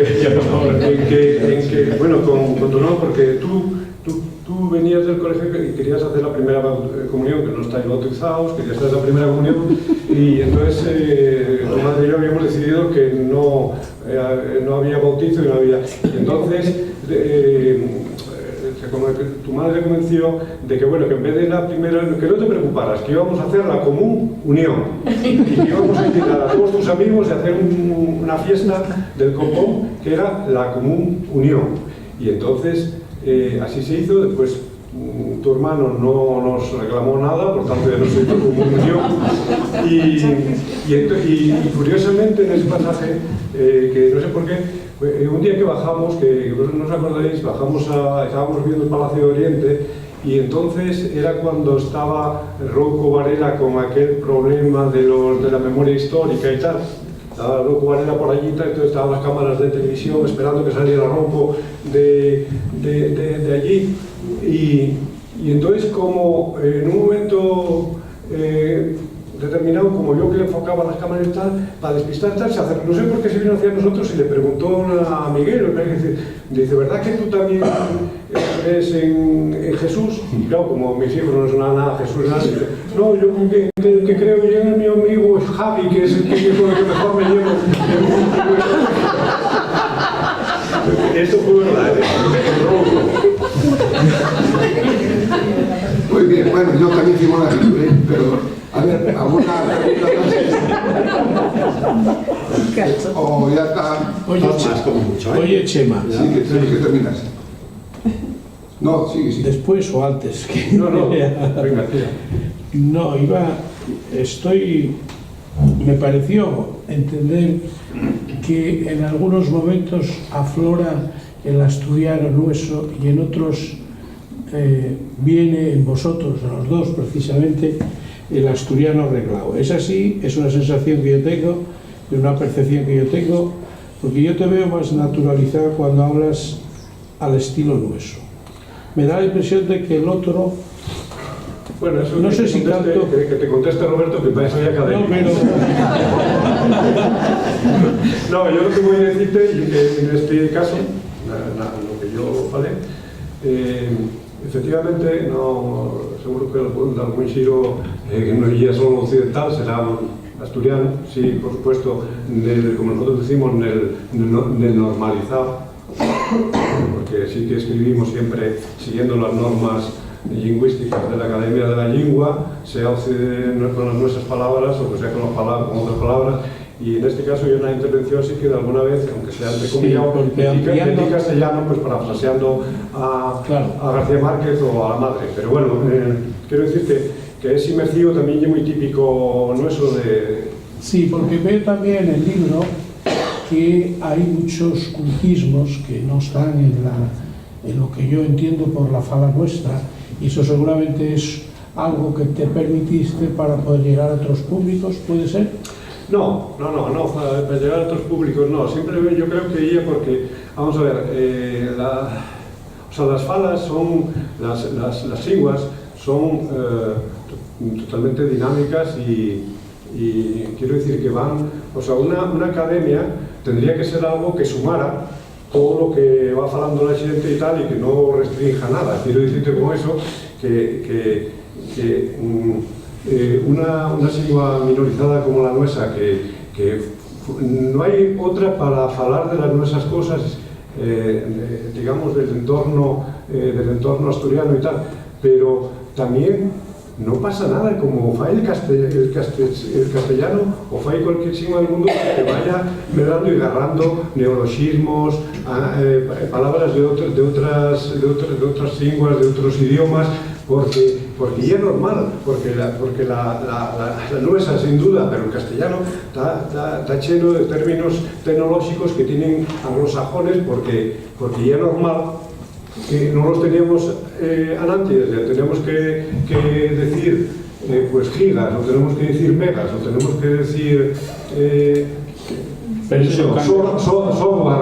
bueno, con tu nombre, porque tú venías del colegio y querías hacer la primera comunión, que no estáis bautizados, querías hacer la primera comunión, y entonces tu madre y yo habíamos decidido que no había bautizo y no había. Y entonces tu madre convenció de que, bueno, que en vez de la primera, que no te preocuparas, que íbamos a hacer la común unión y que íbamos a invitar a todos tus amigos a hacer una fiesta del copón que era la común unión. Y entonces así se hizo. Después tu hermano no nos reclamó nada, por tanto ya no se hizo común unión. Y curiosamente en ese pasaje, que no sé por qué, un día que bajamos, que vosotros no os acordaréis, estábamos viendo el Palacio de Oriente, y entonces era cuando estaba Rouco Varela con aquel problema de la memoria histórica y tal. Estaba Rouco Varela por allí, entonces estaban las cámaras de televisión esperando que saliera Rouco de allí. Y entonces, como en un momento determinado, como yo que le enfocaba las cámaras y tal, para despistar tal, no sé por qué se vino hacia nosotros y le preguntó a Miguel, dice, ¿verdad que tú también crees en Jesús? Y claro, como mis hijos no son nada Jesús, nada, dice, no, yo que creo en mi amigo es Javi, que es el que mejor me llevo. Esto fue verdad, Muy bien, bueno, yo también hicimos la lectura, pero a ver, ¿alguna pregunta más? O ya está. Oye, Chema. Sí, que tienes que terminar. No, sí. Después o antes. No, venga, tía. No, me pareció entender que en algunos momentos aflora el asturiano nuestro y en otros viene en vosotros, en los dos precisamente, el asturiano arreglado. Es así, es una sensación que yo tengo, es una percepción que yo tengo, porque yo te veo más naturalizado cuando hablas al estilo nuestro. Me da la impresión de que el otro... Bueno, eso no sé si tanto... Que te conteste Roberto, que para eso hay académico. No, yo lo que voy a decirte, en este caso, lo que yo falé, efectivamente, no, seguro que algún xiro que no é solo occidental, será asturiano, sí, por supuesto, como nosotros decimos, nel normalizado, porque sí que escribimos siempre siguiendo las normas lingüísticas de la Academia de la Lingua, sea con las nuestras palabras o sea con otras palabras, y en este caso yo en una intervención sí que de alguna vez, aunque sea entrecomillado, en castellano, pues parafraseando a García Márquez o a la madre. Pero bueno, quiero decirte que es inmersivo también y muy típico nuestro de... Sí, porque veo también en el libro que hay muchos cultismos que no están en lo que yo entiendo por la fala nuestra, y eso seguramente es algo que te permitiste para poder llegar a otros públicos, ¿puede ser? No, para llegar a otros públicos no, siempre yo creo que iba porque, vamos a ver, las falas son, las linguas son totalmente dinámicas y quiero decir que van, una academia tendría que ser algo que sumara todo lo que va falando la gente y tal, y que no restrinja nada. Quiero decirte con eso que una lengua minorizada como la nuestra, que no hay otra para hablar de las nuestras cosas, digamos, del entorno asturiano y tal, pero también no pasa nada, como fai el castellano o fai cualquier lengua del mundo que vaya medrando y agarrando neologismos, palabras de otras lenguas, de otros idiomas, porque ya es normal, porque la nuestra sin duda, pero el castellano está lleno de términos tecnológicos que tienen anglosajones, porque ya es normal que no los teníamos antes, tenemos que decir pues gigas, o tenemos que decir megas, o tenemos que decir software.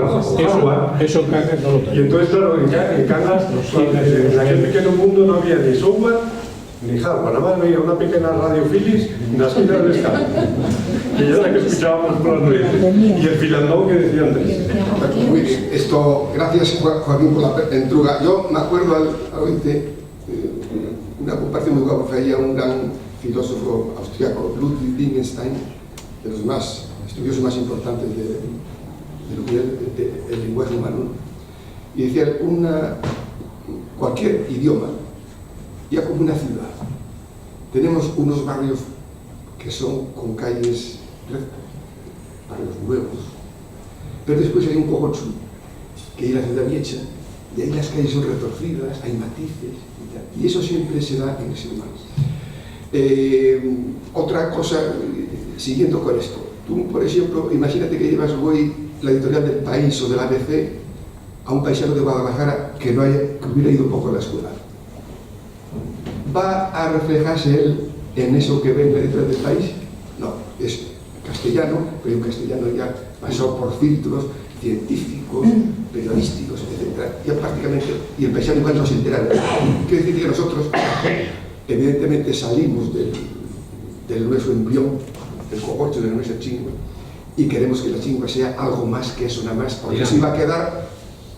Eso Cangas no lo tiene. Y entonces, claro, en Cangas, en aquel pequeño mundo no había ni software ni hardware, nada más había una pequeña radio Philips en las esquinas del escala, que ya es la que escuchábamos por las noches, y el filandón que decía Andrés. Muy bien, gracias Joaquín por la entruga. Yo me acuerdo al oírte una comparación muy guapa que había un gran filósofo austriaco, Ludwig Wittgenstein, de los más estudiosos más importantes de lo que es el lenguaje humano, y decía cualquier idioma, ya como una ciudad, tenemos unos barrios que son con calles rectas, barrios nuevos, pero después hay un cogocho, que es la ciudad vieja, y ahí las calles son retorcidas, hay matices, y eso siempre se da en el ser humano. Otra cosa, siguiendo con esto, tú, por ejemplo, imagínate que llevas hoy la editorial del País o del ABC a un paisano de Guadalajara que hubiera ido poco a la escuela. ¿Va a reflejarse él en eso que ve en la editorial del País? No, es castellano, pero un castellano ya pasado por filtros científicos, periodísticos, etc. Ya prácticamente, y el paisano igual no se entera. Quiero decir que nosotros, evidentemente, salimos del del nuestro embrión, el cogocho de nuestra chingua, y queremos que la chingua sea algo más que eso, nada más, porque se iba a quedar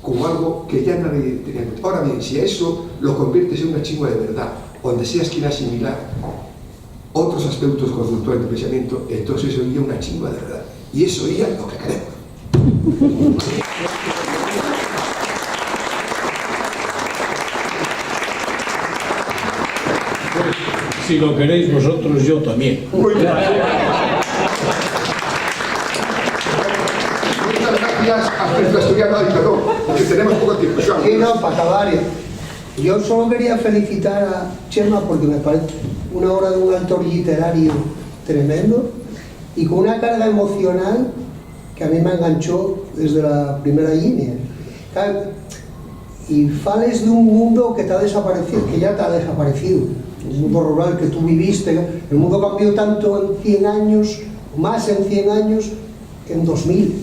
como algo que ya nadie tenía en cuenta. Ahora bien, si a eso lo conviertes en una chingua de verdad, donde seas quien asimilar otros aspectos conceptuales de pensamiento, entonces eso sería una chingua de verdad. Y eso sería lo que queremos. Si lo queréis vosotros, yo también. Muchas gracias a nuestro estudiante. Ay, perdón, porque tenemos poco tiempo. Sí, no, para acabar. Yo solo quería felicitar a Chema porque me parece una obra de un autor literario tremendo y con una carga emocional que a mí me enganchó desde la primera línea. Claro, y fales de un mundo que te ha desaparecido, que ya te ha desaparecido, un mundo rural que tú viviste. El mundo cambió tanto en 100 años, más en 100 años, que en 2000.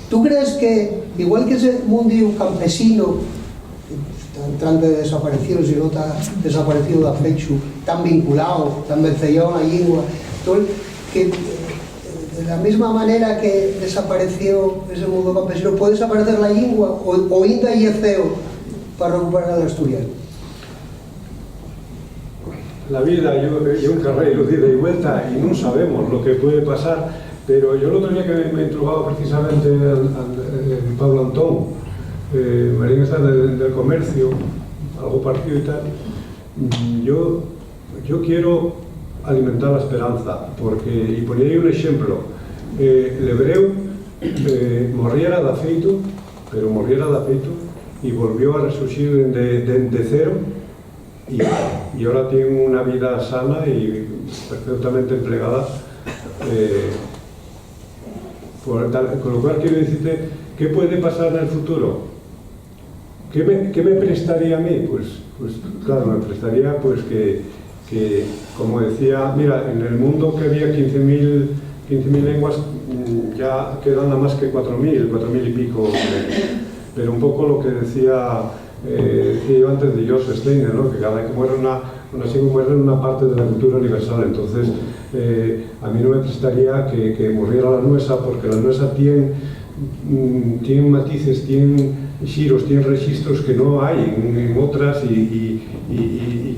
¿Tú crees que, igual que ese mundo campesino tan desaparecido, si no tan desaparecido de afecto, tan vinculado, tan vencellado a la lengua, que de la misma manera que desapareció ese mundo campesino, puede desaparecer la lengua o inda y eceo para recuperar el asturiano? La vida yo un carril de ida y vuelta y no sabemos lo que puede pasar, pero yo el otro día que me entrugaba precisamente en Pablo Antón, Marín está del comercio, algo partido y tal, yo quiero alimentar la esperanza, porque, y ponía ahí un ejemplo, l'hebreu morriera de afeito, pero morriera de afeito y volvió a resurgir de cero y ahora tiene una vida sana y perfectamente empleada, con lo cual quiero decirte, ¿qué puede pasar en el futuro? ¿Qué me prestaría a mí? Pues claro, me prestaría pues que, como decía, mira, en el mundo que había 15.000 lenguas, ya quedan nada más que 4.000 y pico, pero un poco lo que decía yo antes de Joseph Steiner, ¿no? Que cada vez que muere muere una parte de la cultura universal. Entonces a mí no me prestaría que muriera la nuestra, porque la nuestra tiene matices, tiene giros, tiene registros que no hay en otras y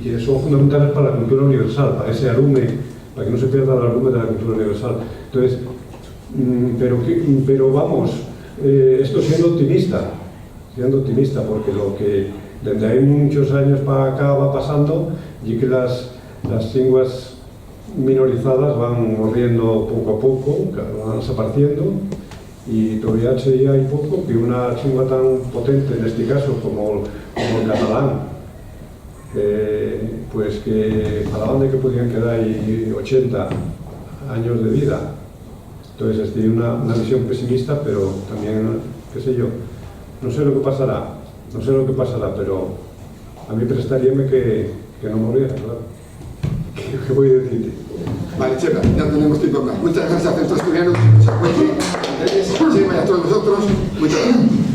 que son fundamentales para la cultura universal, para ese arume, para que no se pierda el arume de la cultura universal. Entonces, pero vamos, esto siendo optimista, porque lo que desde hay muchos años para acá va pasando y que las lenguas minorizadas van muriendo poco a poco, van desapareciendo, y todavía hay poco que una lengua tan potente, en este caso como el catalán, pues que para dónde que podían quedar ahí 80 años de vida. Entonces estoy una visión pesimista, pero también, qué sé yo, no sé lo que pasará, pero a mí prestaríame que no muriera, claro. ¿Qué voy a decirte? Vale, Chema, ya tenemos tiempo más. Muchas gracias a nuestros estudiantes, Chema y a todos vosotros. Muchas gracias.